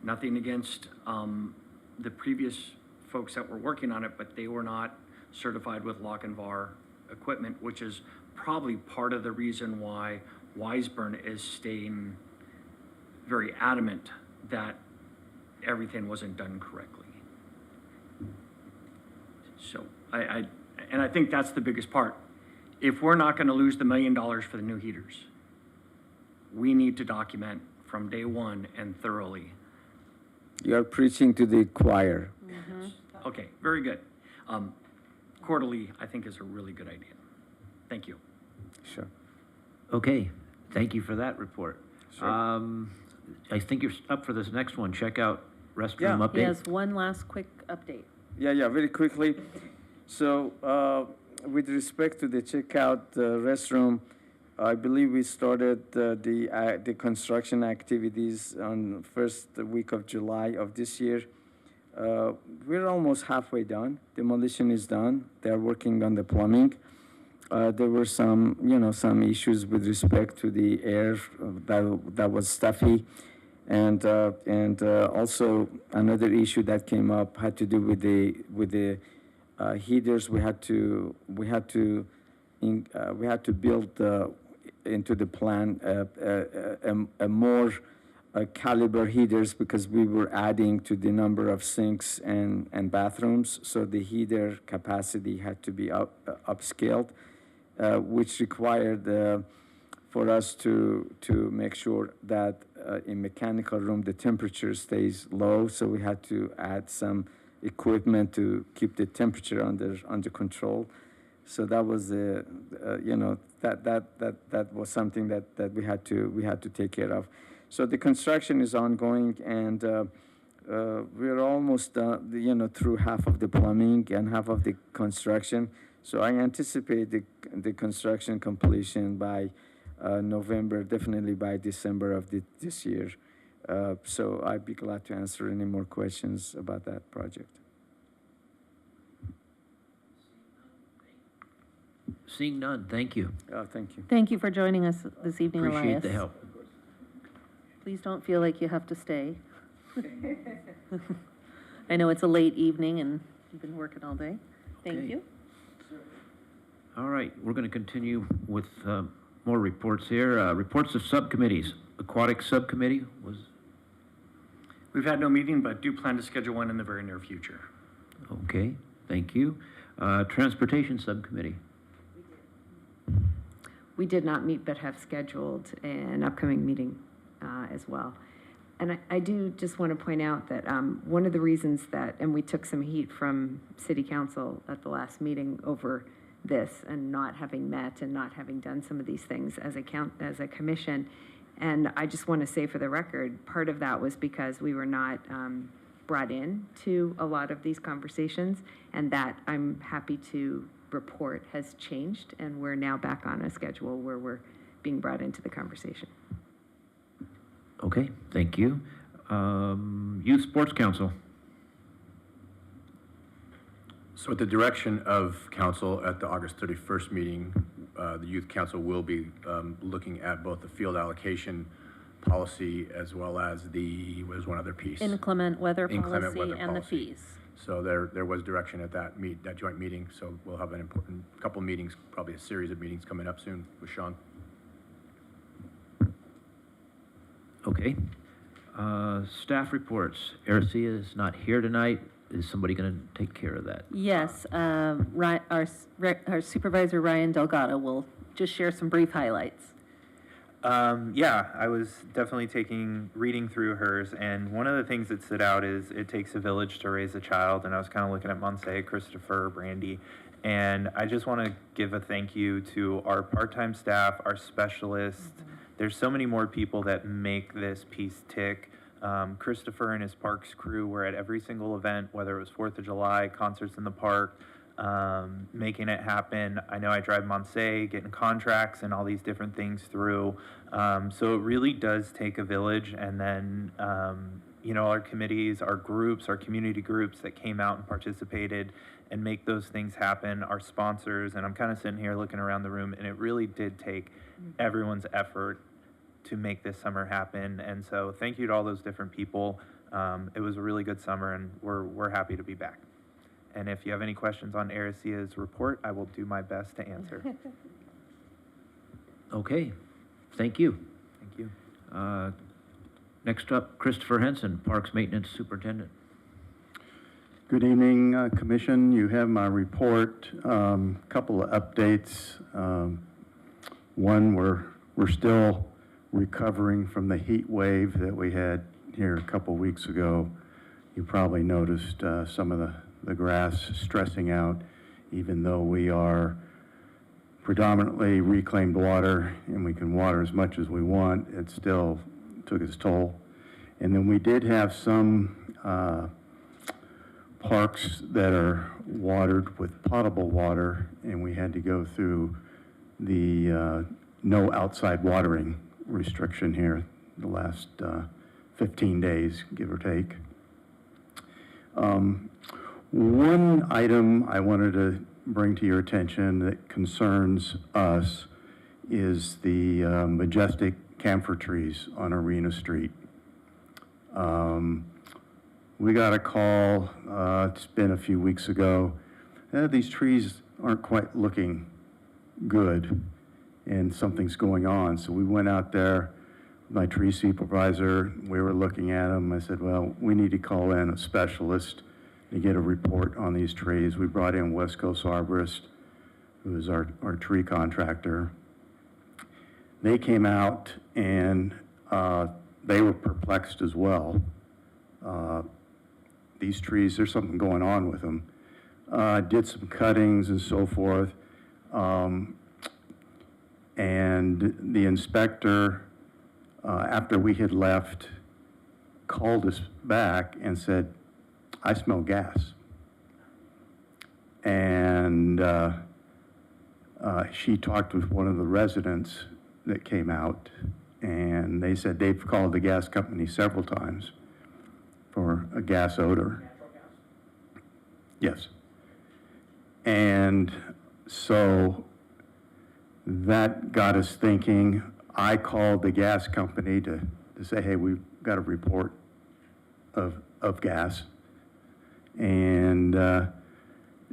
Nothing against the previous folks that were working on it, but they were not certified with lock-and-var equipment, which is probably part of the reason why Wiseburn is staying very adamant that everything wasn't done correctly. So I think that's the biggest part. If we're not gonna lose the $1 million for the new heaters, we need to document from day one and thoroughly. You're preaching to the choir. Okay, very good. Quarterly, I think, is a really good idea. Thank you. Sure. Okay, thank you for that report. Sure. I think you're up for this next one. Check out restroom Yeah. update. Yes, one last quick update. Yeah, very quickly. So, with respect to the checkout restroom, I believe we started the construction activities on first week of July of this year. We're almost halfway done. Demolition is done. They're working on the plumbing. There were some issues with respect to the air that was stuffy, and also another issue that came up had to do with the heaters. We had to build into the plan a more caliber heaters, because we were adding to the number of sinks and bathrooms, so the heater capacity had to be upscaled, which required for us to make sure that in mechanical room the temperature stays low, so we had to add some equipment to keep the temperature under control. So that was that was something that we had to take care of. So the construction is ongoing, and we're almost through half of the plumbing and half of the construction. So I anticipate the construction completion by November, definitely by December of this year. So I'd be glad to answer any more questions about that project. Seeing none, thank you. Thank you. Thank you for joining us this evening, Elias. Appreciate the help. Please don't feel like you have to stay. I know it's a late evening and you've been working all day. Thank Okay. you. All right, we're going to continue with more reports here. Reports of subcommittees. Aquatic Subcommittee was... We've had no meeting, but do plan to schedule one in the very near future. Okay, thank you. Transportation Subcommittee. We did not meet, but have scheduled an upcoming meeting as well. And I do just want to point out that one of the reasons that, and we took some heat from City Council at the last meeting over this and not having met and not having done some of these things as a commission. And I just want to say for the record, part of that was because we were not brought in to a lot of these conversations, and that I'm happy to report has changed, and we're now back on a schedule where we're being brought into the conversation. Okay, thank you. Youth Sports Council. So at the direction of council at the August 31st meeting, the Youth Council will be looking at both the field allocation policy as well as the, what is one other piece? Inclement weather Inclement policy weather and the policy. fees. So there was direction at that joint meeting, so we'll have an important couple meetings, probably a series of meetings coming up soon with Sean. Okay. Staff reports. Ericia is not here tonight. Is somebody going to take care of that? Yes, our supervisor, Ryan Delgado, will just share some brief highlights. Yeah, I was definitely reading through hers, and one of the things that stood out is it takes a village to raise a child, and I was kind of looking at Monse, Christopher, Brandy, and I just want to give a thank you to our part-time staff, our specialists. There's so many more people that make this piece tick. Christopher and his parks crew were at every single event, whether it was 4th of July, concerts in the park, making it happen. I know I drive Monse, getting contracts and all these different things through. So it really does take a village. And then, you know, our committees, our groups, our community groups that came out and participated and make those things happen, our sponsors, and I'm kind of sitting here looking around the room, and it really did take everyone's effort to make this summer happen. And so thank you to all those different people. It was a really good summer, and we're happy to be back. And if you have any questions on Aricia's report, I will do my best to answer. Okay, thank you. Thank you. Next up, Christopher Henson, Parks Maintenance Superintendent. Good evening, Commission. You have my report. Couple of updates. One, we're still recovering from the heat wave that we had here a couple weeks ago. You probably noticed some of the grass stressing out, even though we are predominantly reclaimed water and we can water as much as we want, it still took its toll. And then we did have some parks that are watered with potable water, and we had to go through the no outside watering restriction here the last 15 days, give or take. One item I wanted to bring to your attention that concerns us is the Majestic camphor trees on Arena Street. We got a call, it's been a few weeks ago, these trees aren't quite looking good and something's going on. So we went out there, my tree supervisor, we were looking at them. I said, well, we need to call in a specialist to get a report on these trees. We brought in West Coast Arborist, who is our tree contractor. They came out and they were perplexed as well. These trees, there's something going on with them. Did some cuttings and so forth. And the inspector, after we had left, called us back and said, I smell gas. And she talked with one of the residents that came out, and they said they've called the gas company several times for a gas odor. Yes. And so that got us thinking. I called the gas company to say, hey, we've got a report of gas. And I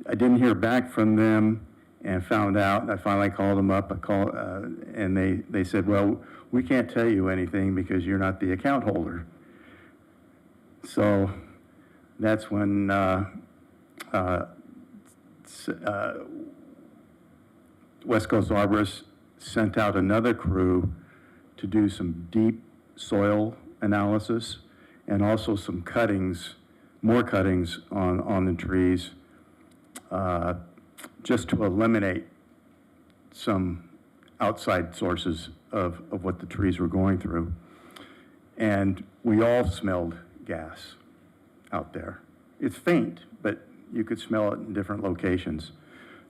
didn't hear back from them and found out. I finally called them up. And they said, well, we can't tell you anything because you're not the account holder. So that's when West Coast Arborists sent out another crew to do some deep soil analysis and also some cuttings, more cuttings on the trees, just to eliminate some outside sources of what the trees were going through. And we all smelled gas out there. It's faint, but you could smell it in different locations.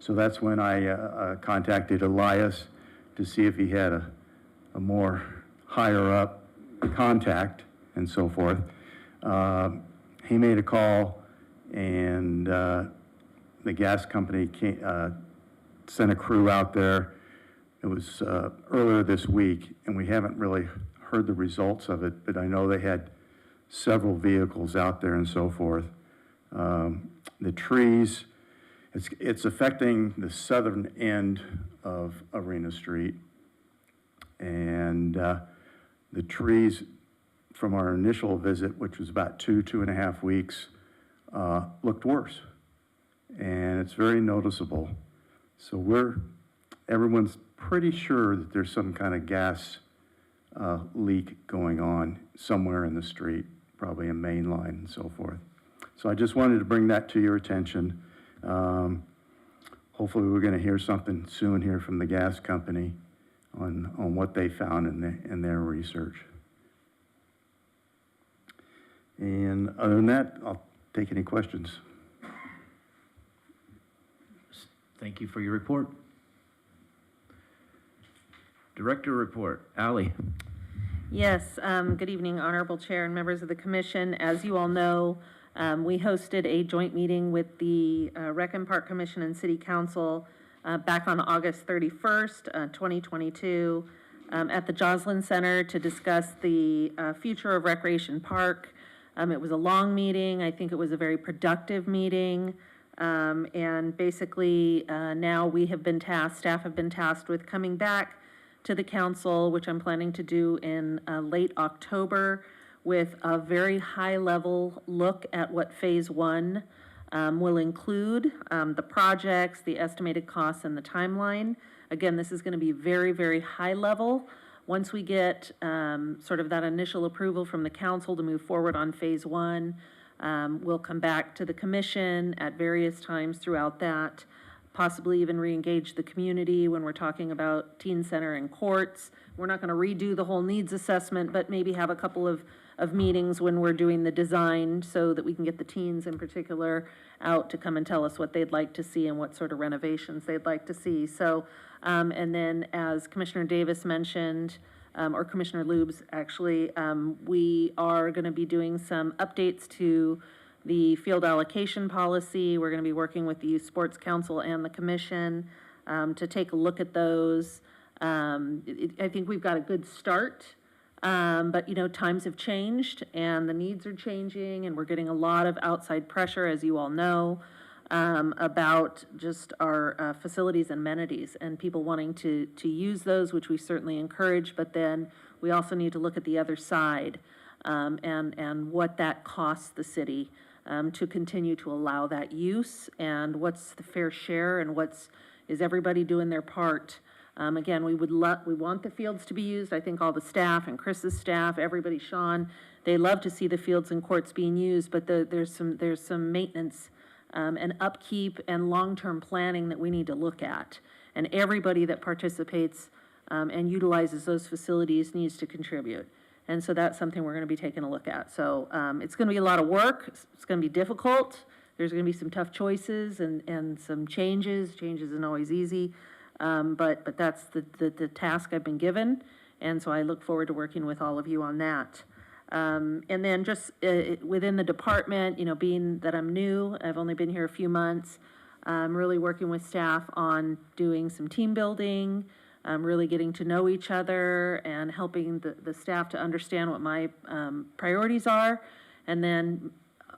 So that's when I contacted Elias to see if he had a more higher up contact and so forth. He made a call, and the gas company sent a crew out there. It was earlier this week, and we haven't really heard the results of it, but I know they had several vehicles out there and so forth. The trees, it's affecting the southern end of Arena Street, and the trees from our initial visit, which was about 2.5 weeks, looked worse, and it's very noticeable. So everyone's pretty sure that there's some kind of gas leak going on somewhere in the street, probably a main line and so forth. So I just wanted to bring that to your attention. Hopefully we're going to hear something soon here from the gas company on what they found in their research. And other than that, I'll take any questions. Thank you for your report. Director report, Ally. Yes, good evening, Honorable Chair and members of the Commission. As you all know, we hosted a joint meeting with the Rec and Park Commission and City Council back on August 31st, 2022, at the Joslin Center to discuss the future of Recreation Park. It was a long meeting. I think it was a very productive meeting. And basically, now we have been tasked, staff have been tasked with coming back to the council, which I'm planning to do in late October, with a very high-level look at what Phase 1 will include, the projects, the estimated costs, and the timeline. Again, this is going to be very, very high level. Once we get sort of that initial approval from the council to move forward on Phase 1, we'll come back to the commission at various times throughout that, possibly even re-engage the community when we're talking about teen center and courts. We're not going to redo the whole needs assessment, but maybe have a couple of meetings when we're doing the design so that we can get the teens in particular out to come and tell us what they'd like to see and what sort of renovations they'd like to see. So, and then as Commissioner Davis mentioned, or Commissioner Lubes actually, we are going to be doing some updates to the field allocation policy. We're going to be working with the Youth Sports Council and the Commission to take a look at those. I think we've got a good start, but you know, times have changed and the needs are changing, and we're getting a lot of outside pressure, as you all know, about just our facilities and amenities and people wanting to use those, which we certainly encourage, but then we also need to look at the other side and what that costs the city to continue to allow that use, and what's the fair share, and is everybody doing their part. Again, we want the fields to be used. I think all the staff and Chris's staff, everybody, Sean, they love to see the fields and courts being used, but there's some maintenance and upkeep and long-term planning that we need to look at. And everybody that participates and utilizes those facilities needs to contribute. And so that's something we're going to be taking a look at. So it's going to be a lot of work. It's going to be difficult. There's going to be some tough choices and some changes. Change isn't always easy, but that's the task I've been given. And so I look forward to working with all of you on that. And then just within the department, you know, being that I'm new, I've only been here a few months, I'm really working with staff on doing some team building, really getting to know each other and helping the staff to understand what my priorities are. And then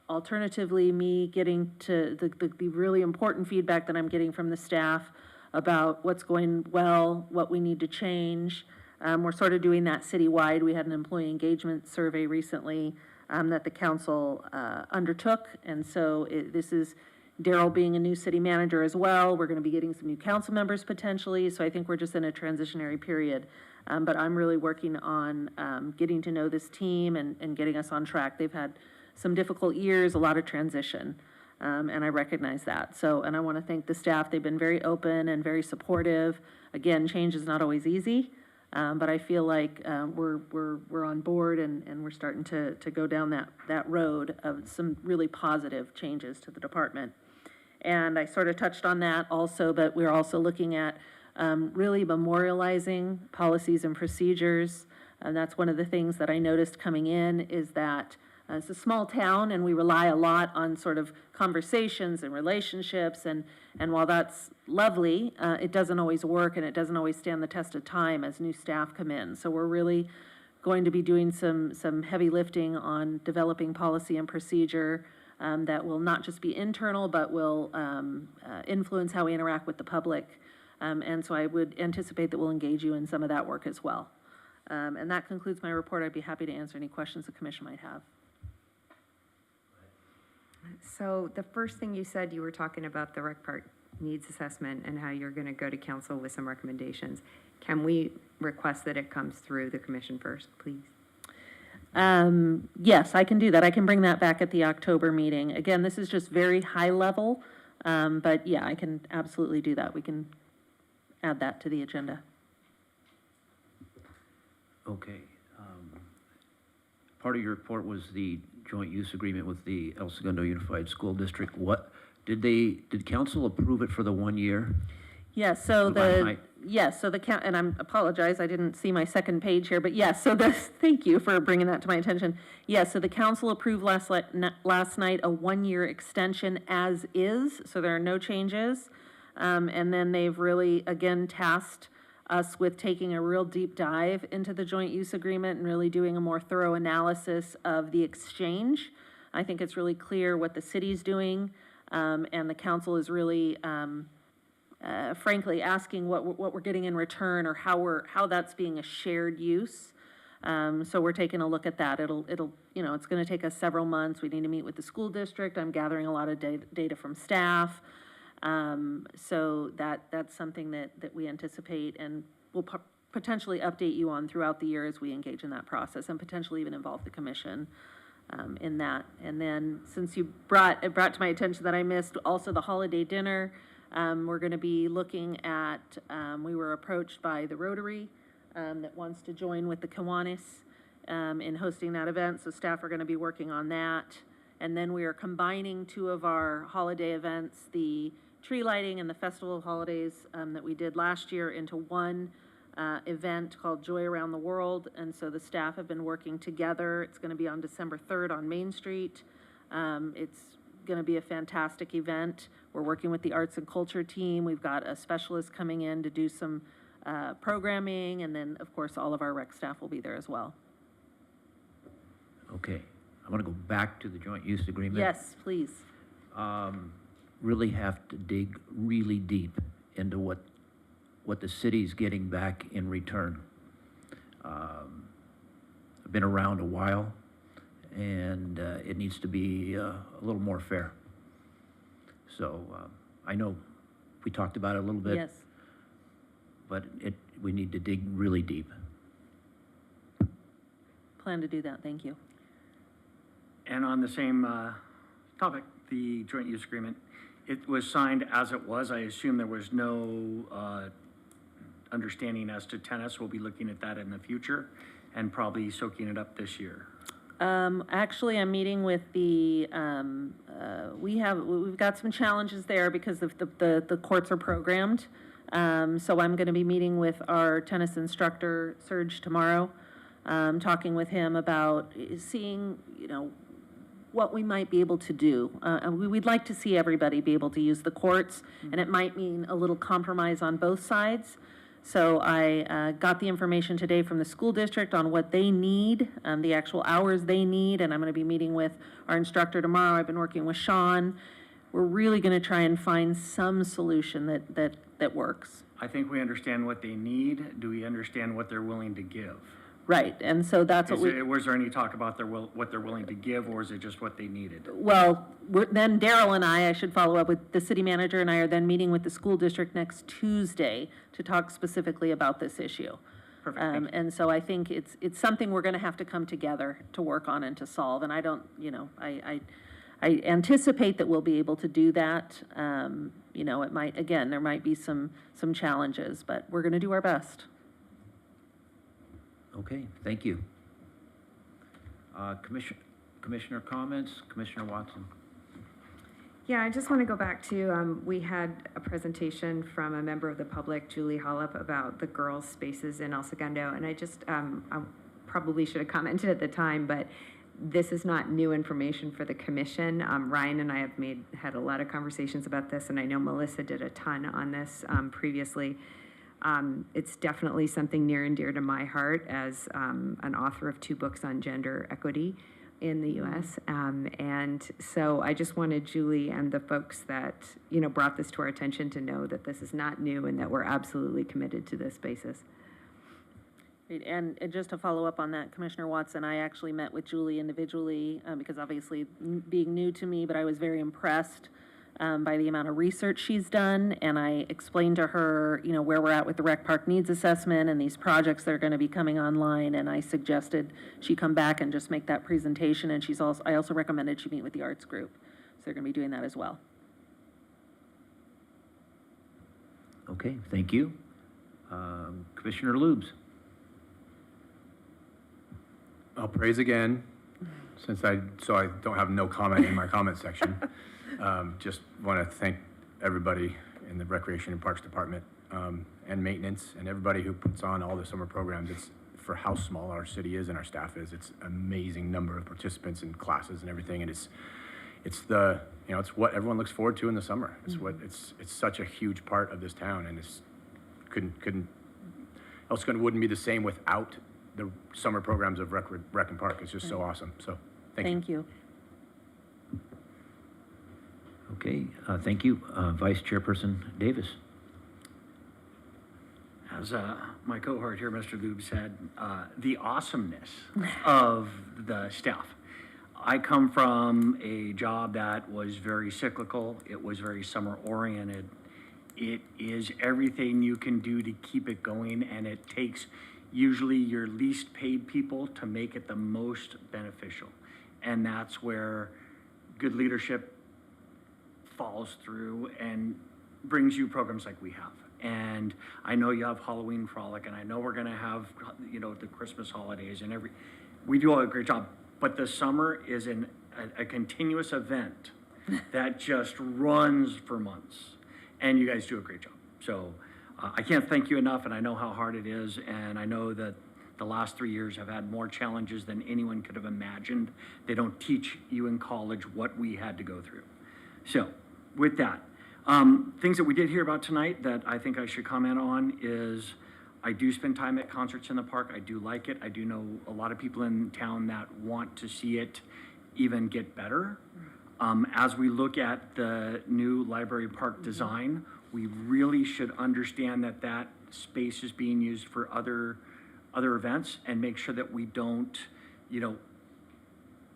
alternatively, me getting to the really important feedback that I'm getting from the staff about what's going well, what we need to change. We're sort of doing that citywide. We had an employee engagement survey recently that the council undertook. And so this is Daryl being a new city manager as well. We're going to be getting some new council members potentially. So I think we're just in a transitionary period. But I'm really working on getting to know this team and getting us on track. They've had some difficult years, a lot of transition. And I recognize that. So, and I want to thank the staff. They've been very open and very supportive. Again, change is not always easy. But I feel like we're on board and we're starting to go down that road of some really positive changes to the department. And I sort of touched on that also, but we're also looking at really memorializing policies and procedures. And that's one of the things that I noticed coming in is that it's a small town and we rely a lot on sort of conversations and relationships, and while that's lovely, it doesn't always work and it doesn't always stand the test of time as new staff come in. So we're really going to be doing some heavy lifting on developing policy and procedure that will not just be internal, but will influence how we interact with the public. And so I would anticipate that we'll engage you in some of that work as well. And that concludes my report. I'd be happy to answer any questions the commission might have. So the first thing you said, you were talking about the rec park needs assessment and how you're going to go to council with some recommendations. Can we request that it comes through the commission first, please? Yes, I can do that. I can bring that back at the October meeting. Again, this is just very high level, but yeah, I can absolutely do that. We can add that to the agenda. Okay. part of your report was the joint use agreement with the El Segundo Unified School District. What, did council approve it for the 1 year? Yes, so Last night? yes, so and I apologize, I didn't see my second page here, but yes, so thank you for bringing that to my attention. Yes, so the council approved last night a 1-year extension as is, so there are no changes. And then they've really, again, tasked us with taking a real deep dive into the joint use agreement and really doing a more thorough analysis of the exchange. I think it's really clear what the city's doing, and the council is really, frankly, asking what we're getting in return, or how that's being a shared use. So we're taking a look at that. It'll it's going to take us several months. We need to meet with the school district. I'm gathering a lot of data from staff. So that's something that we anticipate and will potentially update you on throughout the year as we engage in that process, and potentially even involve the commission in that. And then, since you brought to my attention that I missed also the holiday dinner, we're going to be looking at, we were approached by the Rotary that wants to join with the Kiwanis in hosting that event, so staff are going to be working on that. And then we are combining 2 of our holiday events, the tree lighting and the Festival of Holidays that we did last year, into one event called Joy Around the World. And so the staff have been working together. It's going to be on December 3rd on Main Street. It's going to be a fantastic event. We're working with the arts and culture team. We've got a specialist coming in to do some programming, and then, of course, all of our rec staff will be there as well. Okay, I want to go back to the joint use agreement. Yes, please. Really have to dig really deep into what the city's getting back in return. I've been around a while, and it needs to be a little more fair. So I know we talked about it a little bit. Yes. But we need to dig really deep. Plan to do that, thank you. And on the same topic, the joint use agreement, it was signed as it was. I assume there was no understanding as to tennis. We'll be looking at that in the future and probably soaking it up this year. Actually, I'm meeting with the, we've got some challenges there because of the courts are programmed. So I'm going to be meeting with our tennis instructor, Serge, tomorrow, talking with him about seeing, what we might be able to do. We'd like to see everybody be able to use the courts, and it might mean a little compromise on both sides. So I got the information today from the school district on what they need, the actual hours they need, and I'm going to be meeting with our instructor tomorrow. I've been working with Sean. We're really going to try and find some solution that works. I think we understand what they need. Do we understand what they're willing to give? Right, and so that's what Was there any talk about what they're willing to give, or is it just what they needed? Well, then Daryl and I should follow up with the city manager, and I are then meeting with the school district next Tuesday to talk specifically about this issue. Perfect. And so I think it's something we're going to have to come together to work on and to solve. And I don't, I anticipate that we'll be able to do that. It might, again, there might be some challenges, but we're going to do our best. Okay, thank you. Commissioner comments? Commissioner Watson? Yeah, I just want to go back to, we had a presentation from a member of the public, Julie Hollop, about the girls' spaces in El Segundo, and I just, I probably should have commented at the time, but this is not new information for the commission. Ryan and I have had a lot of conversations about this, and I know Melissa did a ton on this previously. It's definitely something near and dear to my heart as an author of 2 books on gender equity in the U.S. And so I just wanted Julie and the folks that, brought this to our attention to know that this is not new and that we're absolutely committed to this basis. And just to follow up on that, Commissioner Watson, I actually met with Julie individually because obviously being new to me, but I was very impressed by the amount of research she's done, and I explained to her, where we're at with the Rec Park Needs Assessment and these projects that are going to be coming online, and I suggested she come back and just make that presentation, and I also recommended she meet with the arts group, so they're going to be doing that as well. Okay, thank you. Commissioner Lubes. I'll praise again so I don't have no comment in my comment section, just want to thank everybody in the Recreation and Parks Department, and maintenance, and everybody who puts on all the summer programs. It's for how small our city is and our staff is. It's an amazing number of participants and classes and everything, and it's the, you know, it's what everyone looks forward to in the summer. It's what it's such a huge part of this town, and it's wouldn't be the same without the summer programs of Rec and Park. It's just so awesome. So thank you. Okay, thank you. Vice Chairperson Davis. As my cohort here, Mr. Lube, said, the awesomeness of the staff. I come from a job that was very cyclical. It was very summer-oriented. It is everything you can do to keep it going, and it takes usually your least paid people to make it the most beneficial. And that's where good leadership falls through and brings you programs like we have. And I know you have Halloween Frolic, and I know we're gonna have, you know, the Christmas holidays and we do a great job. But the summer is a continuous event that just runs for months. And you guys do a great job. So I can't thank you enough, and I know how hard it is, and I know that the last 3 years have had more challenges than anyone could have imagined. They don't teach you in college what we had to go through. So with that, things that we did hear about tonight that I think I should comment on is I do spend time at concerts in the park. I do like it. I do know a lot of people in town that want to see it even get better. As we look at the new library park design, we really should understand that that space is being used for other events, and make sure that we don't, you know,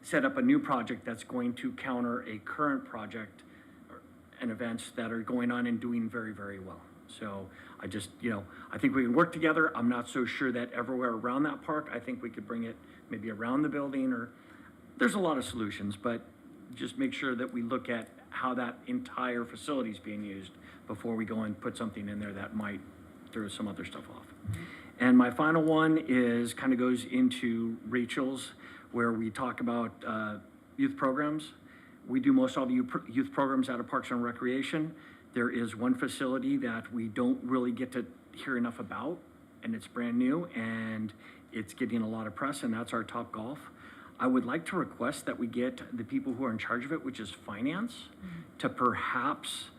set up a new project that's going to counter a current project and events that are going on and doing very, very well. So I just, you know, I think we can work together. I'm not so sure that everywhere around that park, I think we could bring it maybe around the building, or there's a lot of solutions, but just make sure that we look at how that entire facility is being used before we go and put something in there that might throw some other stuff off. And my final one is kind of goes into Rachel's, where we talk about youth programs. We do most all the youth programs out of Parks and Recreation. There is one facility that we don't really get to hear enough about, and it's brand new, and it's getting a lot of press, and that's our Top Golf. I would like to request that we get the people who are in charge of it, which is finance, to perhaps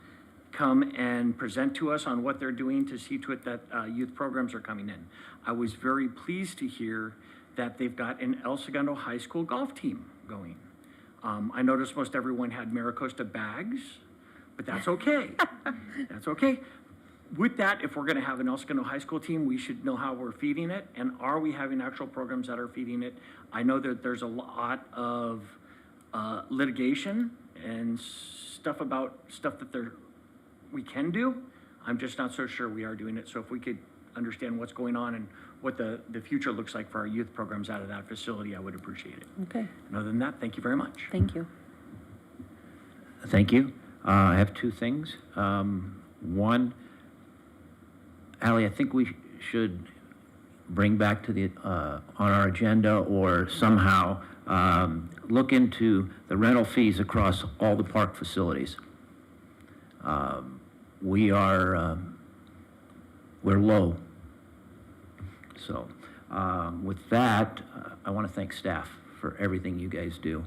come and present to us on what they're doing to see to it that youth programs are coming in. I was very pleased to hear that they've got an El Segundo High School golf team going. I noticed most everyone had Maricosta bags, but that's okay. That's okay. With that, if we're gonna have an El Segundo High School team, we should know how we're feeding it, and are we having actual programs that are feeding it? I know that there's a lot of litigation and stuff that we can do. I'm just not so sure we are doing it. So if we could understand what's going on and what the future looks like for our youth programs out of that facility, I would appreciate it. Okay, And other than that, thank you very much. thank you. Thank you. I have two things. One, Ally, I think we should bring back to the, on our agenda, or somehow look into the rental fees across all the park facilities. We're low. So with that, I want to thank staff for everything you guys do.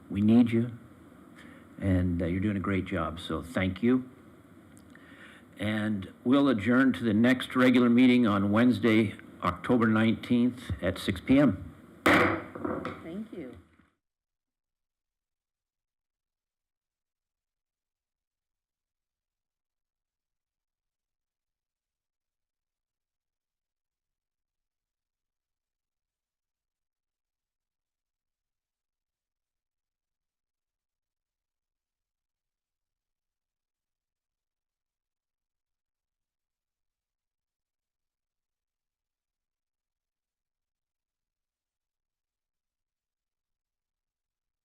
We need you, and you're doing a great job, so thank you. And we'll adjourn to the next regular meeting on Wednesday, October 19th at 6 p.m. Thank you.